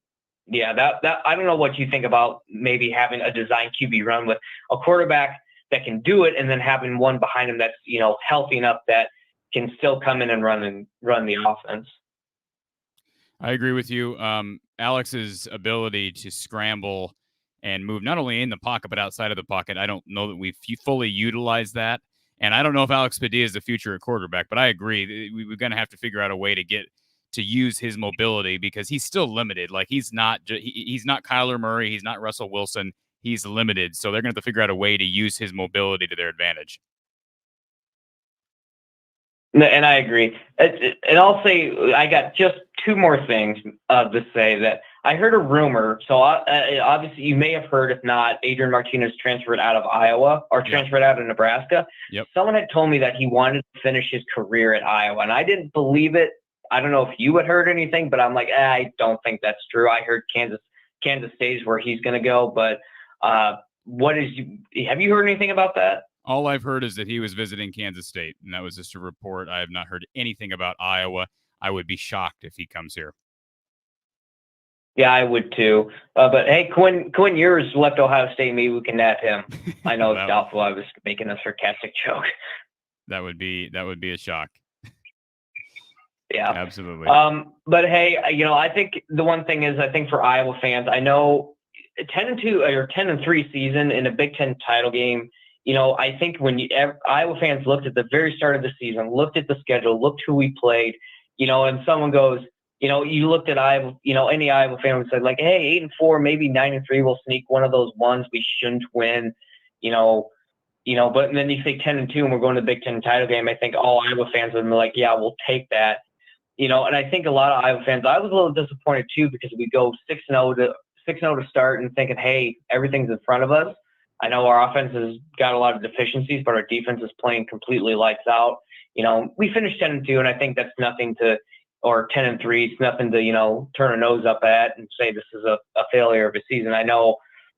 yeah, that I don't know what you think about maybe having a design QB run with a quarterback that can do it, and then having one behind him that's, healthy enough that can still come in and run the offense. I agree with you. Alex's ability to scramble and move not only in the pocket but outside of the pocket, I don't know that we've fully utilized that. And I don't know if Alex Padilla is the future at quarterback, but I agree. We're going to have to figure out a way to use his mobility, because he's still limited. Like, he's not Kyler Murray. He's not Russell Wilson. He's limited. So they're going to have to figure out a way to use his mobility to their advantage. And I agree. And I'll say I got just two more things to say. That I heard a rumor. So obviously you may have heard, if not, Adrian Martinez transferred out of Iowa or transferred out of Nebraska. Yep. Someone had told me that he wanted to finish his career at Iowa, and I didn't believe it. I don't know if you had heard anything, but I'm like, I don't think that's true. I heard Kansas State is where he's going to go. But have you heard anything about that? All I've heard is that he was visiting Kansas State, and that was just a report. I have not heard anything about Iowa. I would be shocked if he comes here. Yeah, I would too. But hey, Quinn Ewers left Ohio State. Maybe we can nab him. I know it's doubtful. I was making a sarcastic joke. That would be a shock. Yeah, absolutely. But hey, I think the one thing is, I think for Iowa fans, I know 10-2 or 10-3 season in a Big Ten title game. I think when Iowa fans looked at the very start of the season, looked at the schedule, looked who we played, and someone goes, you looked at Iowa, any Iowa fan would say, like, hey, 8-4, maybe 9-3, we'll sneak one of those ones we shouldn't win, but then you say 10-2 and we're going to the Big Ten title game. I think all Iowa fans would be like, yeah, we'll take that. And I think a lot of Iowa fans, I was a little disappointed too, because we go 6-0 to start and thinking, hey, everything's in front of us. I know our offense has got a lot of deficiencies, but our defense is playing completely lights out. We finished 10-2, and I think that's nothing to, or 10-3, it's nothing to, turn a nose up at and say this is a failure of a season. I know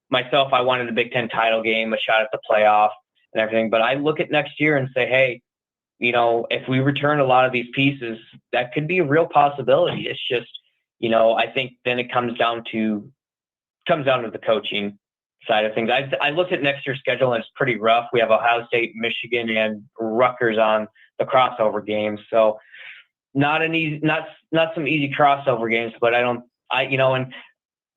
myself, I wanted a Big Ten title game, a shot at the playoff and everything, but I look at next year and say, hey, if we return a lot of these pieces, that could be a real possibility. It's just, I think then it comes down to the coaching side of things. I looked at next year's schedule, and it's pretty rough. We have Ohio State, Michigan, and Rutgers on the crossover games. So not some easy crossover games, but and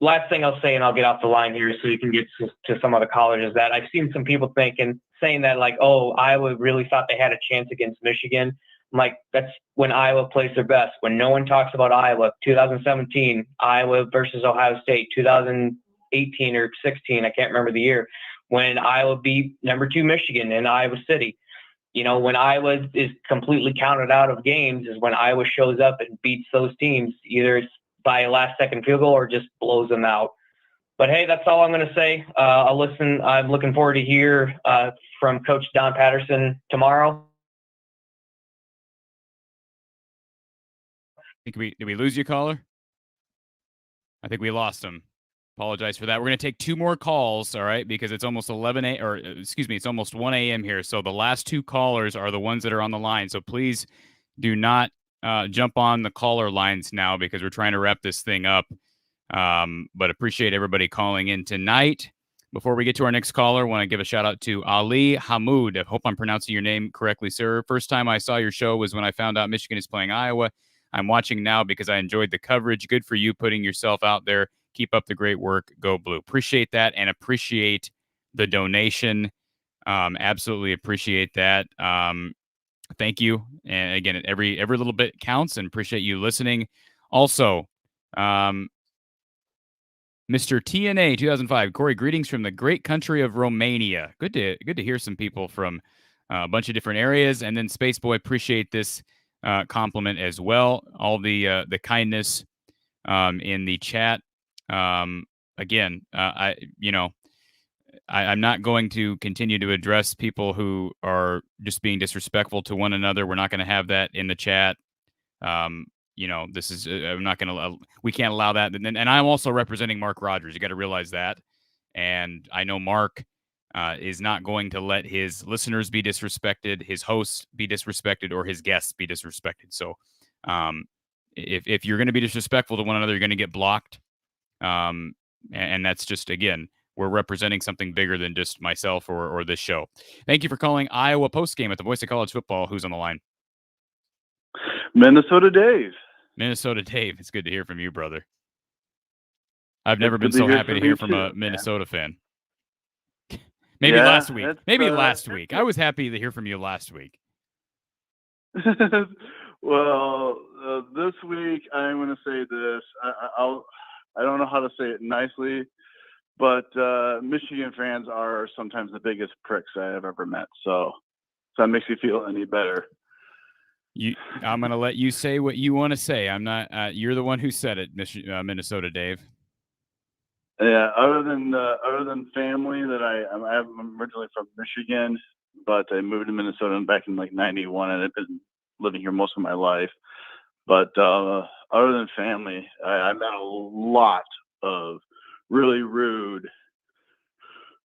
last thing I'll say, and I'll get off the line here so you can get to some other callers, is that I've seen some people saying that, like, oh, Iowa really thought they had a chance against Michigan. I'm like, that's when Iowa plays their best. When no one talks about Iowa, 2017, Iowa versus Ohio State, 2018 or 16, I can't remember the year, when Iowa beat number 2 Michigan in Iowa City. You know, when Iowa is completely counted out of games is when Iowa shows up and beats those teams, either it's by a last-second field goal or just blows them out. But, hey, that's all I'm going to say. I'll listen. I'm looking forward to hear from Coach Don Patterson tomorrow. Did we lose you, caller? I think we lost him. Apologize for that. We're going to take 2 more calls, all right, because it's almost it's almost 1 a.m. here. So the last 2 callers are the ones that are on the line. So please do not jump on the caller lines now because we're trying to wrap this thing up. But appreciate everybody calling in tonight. Before we get to our next caller, I want to give a shout out to Ali Hamoud. I hope I'm pronouncing your name correctly, sir. First time I saw your show was when I found out Michigan is playing Iowa. I'm watching now because I enjoyed the coverage. Good for you putting yourself out there. Keep up the great work. Go Blue. Appreciate that and appreciate the donation. Absolutely appreciate that. Thank you. And again, every little bit counts and appreciate you listening. Also, Mr. TNA 2005, Cory, greetings from the great country of Romania. Good to hear some people from a bunch of different areas. And then Spaceboy, appreciate this compliment as well. All the kindness in the chat. Again, I'm not going to continue to address people who are just being disrespectful to one another. We're not going to have that in the chat. This is I'm not going to. We can't allow that. And I'm also representing Mark Rogers. You got to realize that. And I know Mark is not going to let his listeners be disrespected, his hosts be disrespected, or his guests be disrespected. So, if you're going to be disrespectful to one another, you're going to get blocked. And that's just, again, we're representing something bigger than just myself or this show. Thank you for calling Iowa Postgame at the Voice of College Football. Who's on the line? Minnesota Dave. Minnesota Dave. It's good to hear from you, brother. I've never been so happy to hear from a Minnesota fan. Maybe last week. Last week. I was happy to hear from you last week. Well, this week I'm going to say this. I don't know how to say it nicely, but Michigan fans are sometimes the biggest pricks I have ever met. So that makes you feel any better. I'm going to let you say what you want to say. I'm not. You're the one who said it, Minnesota Dave. Yeah. Other than family that I'm originally from Michigan, but I moved to Minnesota back in like '91, and I've been living here most of my life. But other than family, I met a lot of really rude,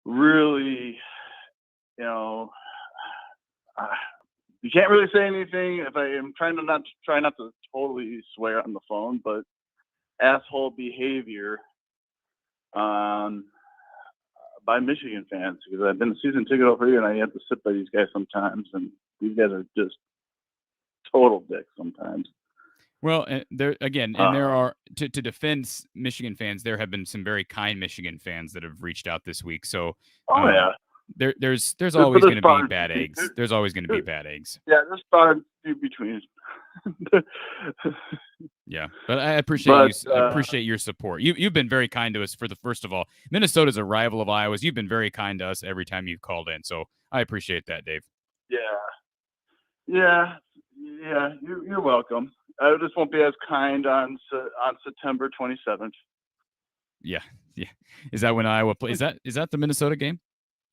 really, you can't really say anything. If I am trying not to totally swear on the phone, but asshole behavior by Michigan fans, because I've been a season ticket over here and I have to sit by these guys sometimes, and these guys are just total dicks sometimes. Well, there are to defend Michigan fans. There have been some very kind Michigan fans that have reached out this week. So, there's always going to be bad eggs. There's always going to be bad eggs. Yeah, there's far between. Yeah, but I appreciate your support. You've been very kind to us. First of all, Minnesota's a rival of Iowa's. You've been very kind to us every time you've called in. So I appreciate that, Dave. Yeah. You're welcome. I just won't be as kind on September 27th. Yeah. Is that when Iowa plays? Is that the Minnesota game?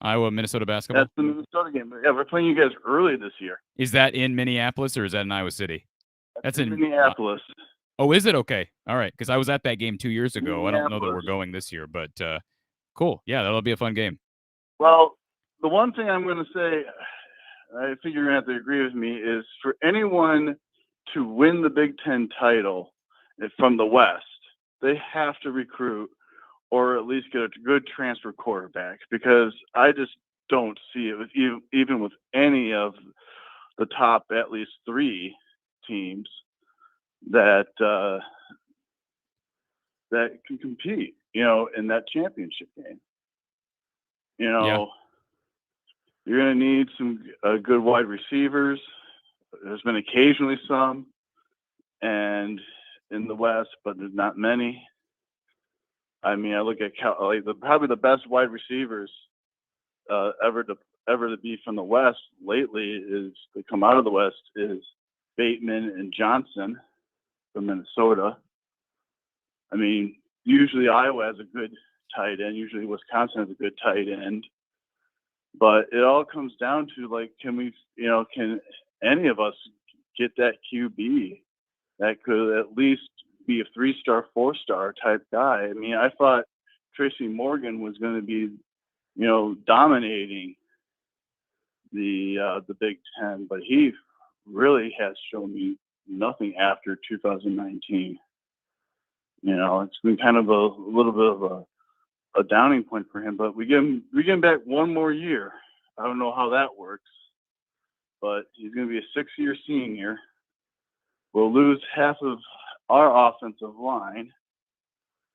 Iowa-Minnesota basketball? That's the Minnesota game. Yeah, we're playing you guys early this year. Is that in Minneapolis or is that in Iowa City? That's in Minneapolis. Oh, is it? Okay. All right. Because I was at that game 2 years ago. I don't know that we're going this year, but cool. Yeah, that'll be a fun game. Well, the one thing I'm going to say, I figure you're going to have to agree with me, is for anyone to win the Big Ten title from the West, they have to recruit or at least get a good transfer quarterback, because I just don't see it with even with any of the top at least 3 teams that can compete. in that championship game. You're going to need some good wide receivers. There's been occasionally some, and in the West, but there's not many. I mean, I look at probably the best wide receivers ever to be from the West lately is to come out of the West is Bateman and Johnson from Minnesota. I mean, usually Iowa has a good tight end. Usually Wisconsin has a good tight end. But it all comes down to can any of us get that QB that could at least be a 3-star, 4-star type guy? I mean, I thought Tracy Morgan was going to be, dominating the Big Ten, but he really has shown me nothing after 2019. It's been kind of a little bit of a downing point for him, but we get him back one more year. I don't know how that works, but he's going to be a 6-year senior. We'll lose half of our offensive line,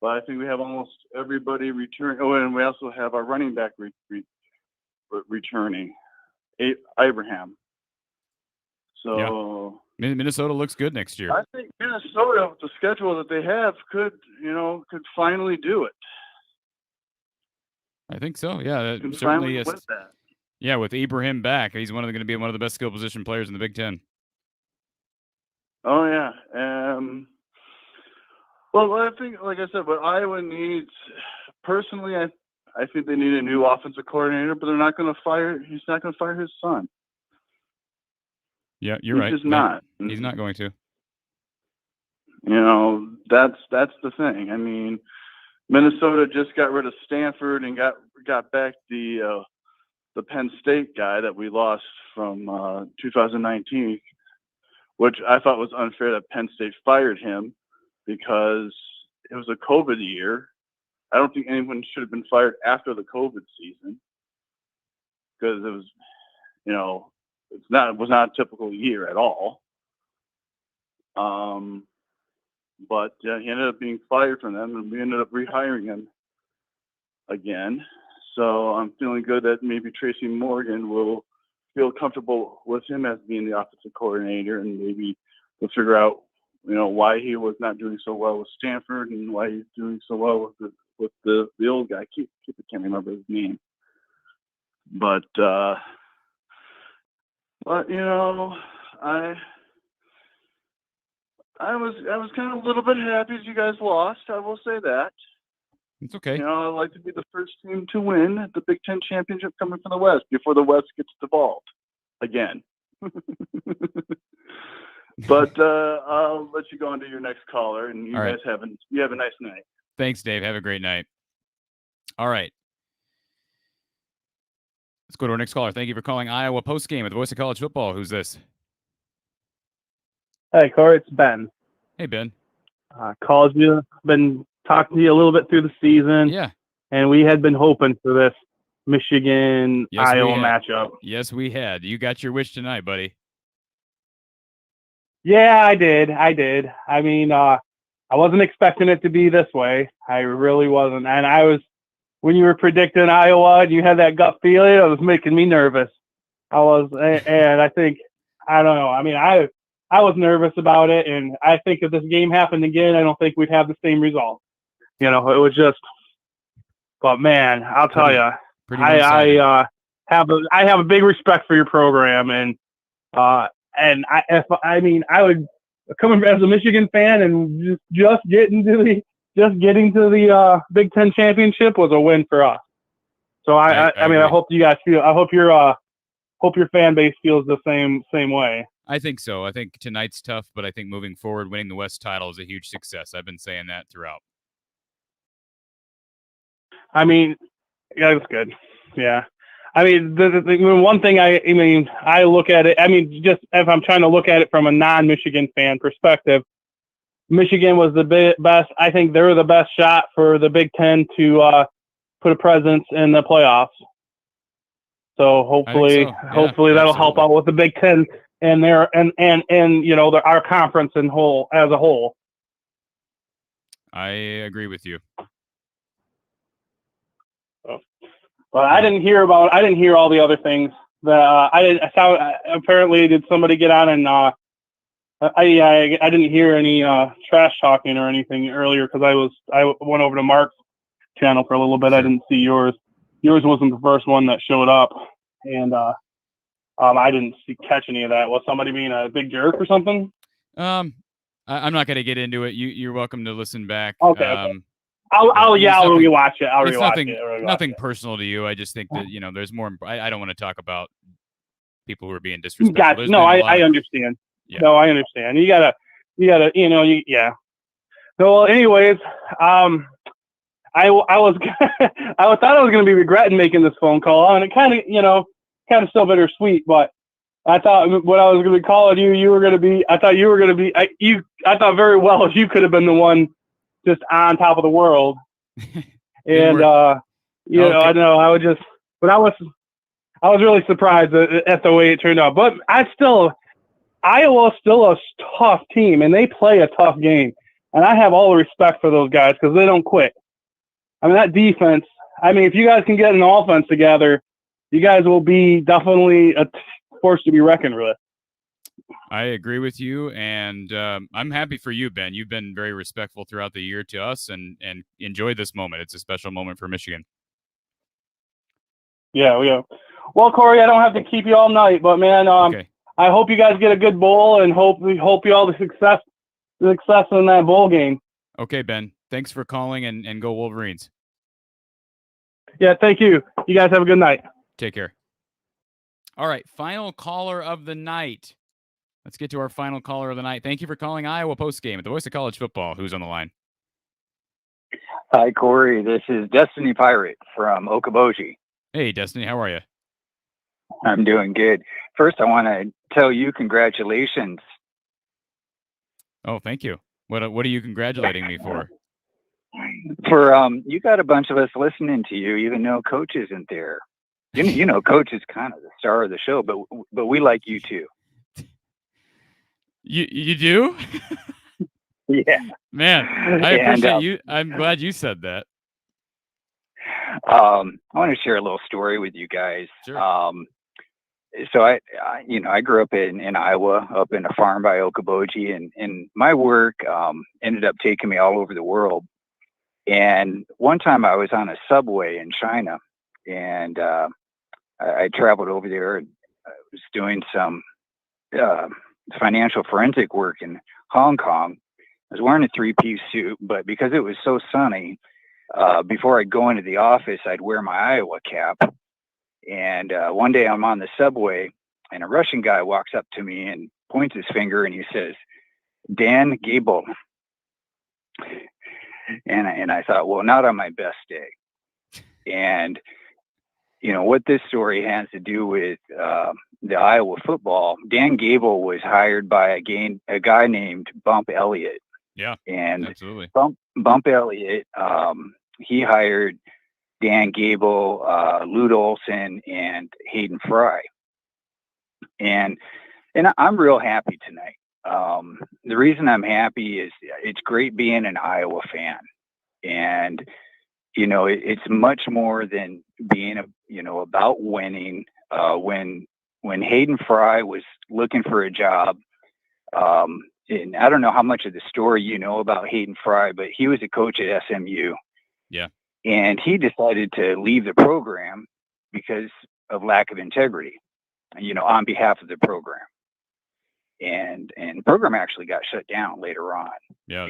but I think we have almost everybody return. Oh, and we also have our running back returning, Abraham. So Minnesota looks good next year. I think Minnesota, with the schedule that they have, could finally do it. I think so. Yeah, Could certainly. finally win that. Yeah, with Ibrahim back, he's going to be one of the best skill position players in the Big Ten. Oh yeah. Well, I think, like I said, what Iowa needs, personally, I think they need a new offensive coordinator, but they're not going to fire. He's not going to fire his son. Yeah, you're right. He's just not. He's not going to. That's the thing. I mean, Minnesota just got rid of Stanford and got back the Penn State guy that we lost from 2019, which I thought was unfair that Penn State fired him because it was a COVID year. I don't think anyone should have been fired after the COVID season because it was, it was not a typical year at all. But he ended up being fired from them, and we ended up rehiring him again. So I'm feeling good that maybe Tracy Morgan will feel comfortable with him as being the offensive coordinator, and maybe we'll figure out, why he was not doing so well with Stanford and why he's doing so well with the old guy. I can't remember his name. But I was kind of a little bit happy as you guys lost. I will say that. It's okay. I'd like to be the first team to win the Big Ten championship coming from the West before the West gets devolved again. But I'll let you go on to your next caller, and you guys have a nice night. Thanks, Dave. Have a great night. All right. Let's go to our next caller. Thank you for calling Iowa Postgame at the Voice of College Football. Who's this? Hey, Cory, it's Ben. Hey, Ben. Called you. Been talking to you a little bit through the season. Yeah. And we had been hoping for this Michigan-Iowa matchup. Yes, we had. You got your wish tonight, buddy. Yeah, I did. I mean, I wasn't expecting it to be this way. I really wasn't. And when you were predicting Iowa and you had that gut feeling, it was making me nervous. And I think, I don't know. I mean, I was nervous about it, and I think if this game happened again, I don't think we'd have the same result. It was just, but man, I'll tell you, I have a big respect for your program, and I would, coming as a Michigan fan and just getting to the Big Ten championship was a win for us. So I hope you guys I hope your fan base feels the same way. I think so. I think tonight's tough, but I think moving forward, winning the West title is a huge success. I've been saying that throughout. I mean, yeah, it's good. Yeah. I mean, the one thing I look at it, just if I'm trying to look at it from a non-Michigan fan perspective, Michigan was the best. I think they're the best shot for the Big Ten to put a presence in the playoffs. So hopefully that'll help out with the Big Ten and our conference as a whole. I agree with you. But I didn't hear all the other things that I saw. Apparently, did somebody get on and I didn't hear any trash talking or anything earlier because I went over to Mark's channel for a little bit. Sure. I didn't see yours. Yours wasn't the first one that showed up, and I didn't catch any of that. Was somebody being a big jerk or something? I'm not going to get into it. You're welcome to listen back. Okay. I'll rewatch it. I'll it's rewatch nothing it. personal to you. I just think that there's more. I don't want to talk about people who are being disrespectful. Gotcha. No, I understand. Yeah. No, I understand. You gotta, yeah. So, well, anyways, I was, I thought I was gonna be regretting making this phone call, and it kind of still bittersweet. But I thought when I was gonna be calling you were gonna be. I thought you were gonna be. I thought very well if you could have been the one just on top of the world. And I know I would just, but I was really surprised at the way it turned out. But Iowa's still a tough team, and they play a tough game. And I have all the respect for those guys because they don't quit. I mean, that defense, if you guys can get an offense together, you guys will be definitely a force to be reckoned with. I agree with you, and I'm happy for you, Ben. You've been very respectful throughout the year to us, and enjoy this moment. It's a special moment for Michigan. Yeah. Well, Cory, I don't have to keep you all night, but man, okay. I hope you guys get a good bowl, and hope you all the success in that bowl game. Okay, Ben. Thanks for calling, and go Wolverines. Yeah, thank you. You guys have a good night. Take care. All right, final caller of the night. Let's get to our final caller of the night. Thank you for calling Iowa Postgame at the Voice of College Football. Who's on the line? Hi, Cory. This is Destiny Pirate from Okoboji. Hey, Destiny. How are you? I'm doing good. First, I want to tell you congratulations. Oh, thank you. What are you congratulating me for? For you got a bunch of us listening to you, even though Coach isn't there. You know, Coach is kind of the star of the show, but we like you too. You do? Yeah. Man, I appreciate you. I'm glad you said that. I want to share a little story with you guys. Sure. So I grew up in Iowa, up in a farm by Okoboji, and my work ended up taking me all over the world. And one time I was on a subway in China, and I traveled over there, and I was doing some financial forensic work in Hong Kong. I was wearing a three-piece suit, but because it was so sunny, before I'd go into the office, I'd wear my Iowa cap. And one day I'm on the subway, and a Russian guy walks up to me and points his finger, and he says, "Dan Gable." And I thought, well, not on my best day. And what this story has to do with the Iowa football. Dan Gable was hired by a guy named Bump Elliott. Yeah, and absolutely. Bump Elliott, he hired Dan Gable, Lute Olson, and Hayden Fry. And I'm real happy tonight. The reason I'm happy is it's great being an Iowa fan, and it's much more than being about winning. When Hayden Fry was looking for a job, and I don't know how much of the story you know about Hayden Fry, but he was a coach at SMU. Yeah. And he decided to leave the program because of lack of integrity, on behalf of the program. And the program actually got shut down later on. Yeah.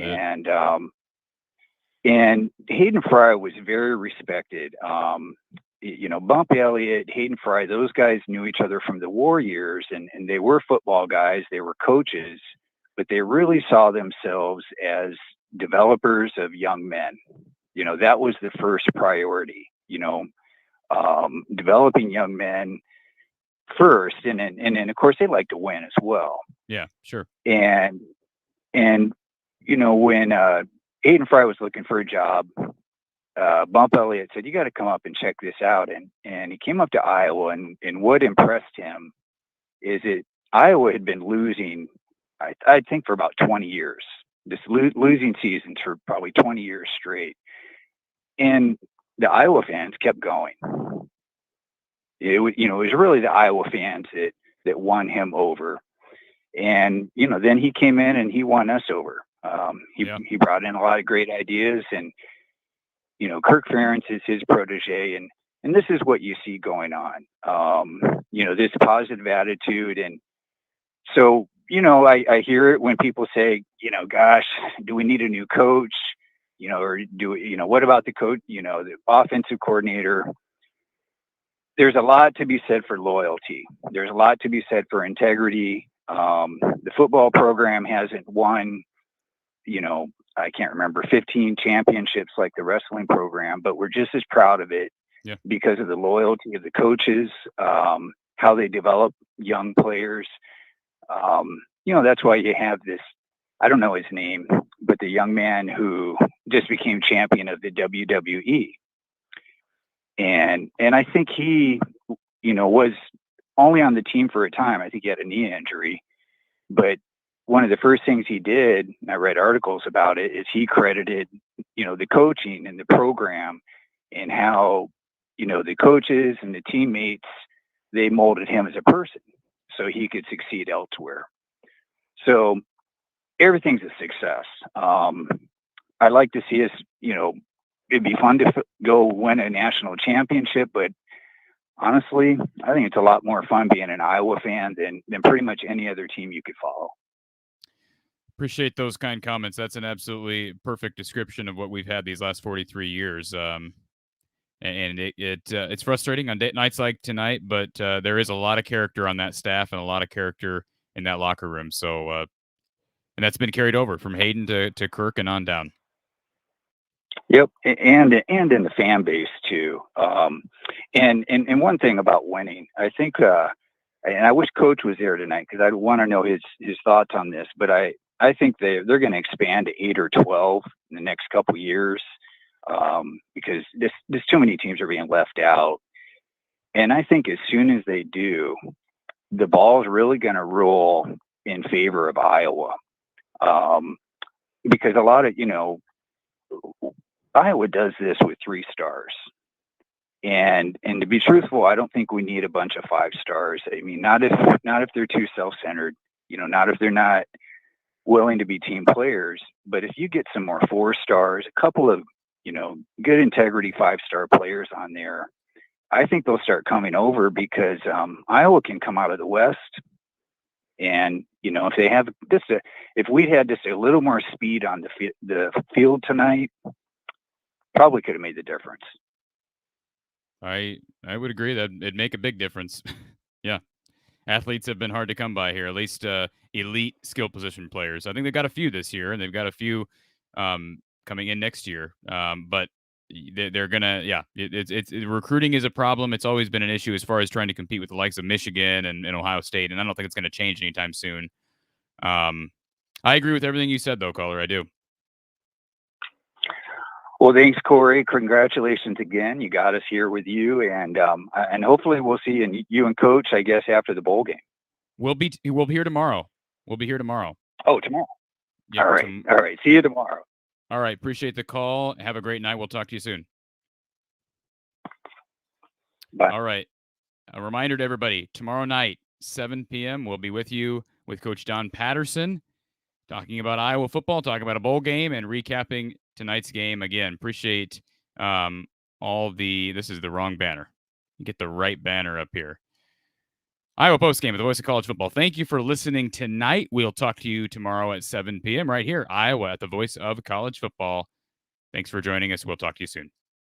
And Hayden Fry was very respected. Bump Elliott, Hayden Fry, those guys knew each other from the war years, and they were football guys, they were coaches, but they really saw themselves as developers of young men. That was the first priority, developing young men first. And then of course they like to win as well. Yeah, sure. And when Hayden Fry was looking for a job, Bump Elliott said, "You got to come up and check this out." And he came up to Iowa, and what impressed him is that Iowa had been losing, I think, for about 20 years. This losing seasons for probably 20 years straight. And the Iowa fans kept going. It was really the Iowa fans that won him over. And, then he came in and he won us over. He brought in a lot of great ideas, and, Kirk Ferentz is his protege, and this is what you see going on. This positive attitude. And so, I hear it when people say, gosh, do we need a new coach? Or what about the coach, the offensive coordinator? There's a lot to be said for loyalty. There's a lot to be said for integrity. The football program hasn't won, I can't remember, 15 championships like the wrestling program, but we're just as proud of it because of the loyalty of the coaches, how they develop young players. That's why you have this, I don't know his name, but the young man who just became champion of the WWE. And I think he, was only on the team for a time. I think he had a knee injury, but one of the first things he did, and I read articles about it, is he credited, the coaching and the program and how, the coaches and the teammates, they molded him as a person so he could succeed elsewhere. So everything's a success. I'd like to see us, it'd be fun to go win a national championship, but honestly, I think it's a lot more fun being an Iowa fan than pretty much any other team you could follow. Appreciate those kind comments. That's an absolutely perfect description of what we've had these last 43 years. And it's frustrating on nights like tonight, but there is a lot of character on that staff and a lot of character in that locker room. So, and that's been carried over from Hayden to Kirk and on down. Yep, and in the fan base too. And one thing about winning, I think, and I wish Coach was there tonight because I want to know his thoughts on this. But I think they're going to expand to 8 or 12 in the next couple of years because there's too many teams are being left out. And I think as soon as they do, the ball is really going to roll in favor of Iowa because a lot of Iowa does this with 3 stars. And to be truthful, I don't think we need a bunch of 5 stars. I mean, not if they're too self-centered, not if they're not willing to be team players. But if you get some more 4 stars, a couple of, good integrity 5-star players on there, I think they'll start coming over because Iowa can come out of the West. And, if they have if we'd had just a little more speed on the field tonight, probably could have made the difference. I would agree that it'd make a big difference. Yeah. Athletes have been hard to come by here, at least elite skill position players. I think they've got a few this year, and they've got a few coming in next year. But they're going to, it's recruiting is a problem. It's always been an issue as far as trying to compete with the likes of Michigan and Ohio State, and I don't think it's going to change anytime soon. I agree with everything you said, though, caller. I do. Well, thanks, Cory. Congratulations again. You got us here with you, and hopefully we'll see you and Coach, I guess, after the bowl game. We'll be here tomorrow. We'll be here tomorrow. Oh, tomorrow. Yep, all right. See you tomorrow. All right. Appreciate the call. Have a great night. We'll talk to you soon. Bye. All right. A reminder to everybody, tomorrow night, 7 p.m., we'll be with you with Coach Don Patterson, talking about Iowa football, talking about a bowl game, and recapping tonight's game. Again, appreciate this is the wrong banner. Get the right banner up here. Iowa Postgame, the voice of college football. Thank you for listening tonight. We'll talk to you tomorrow at 7 p.m. right here, Iowa, at the voice of college football. Thanks for joining us. We'll talk to you soon.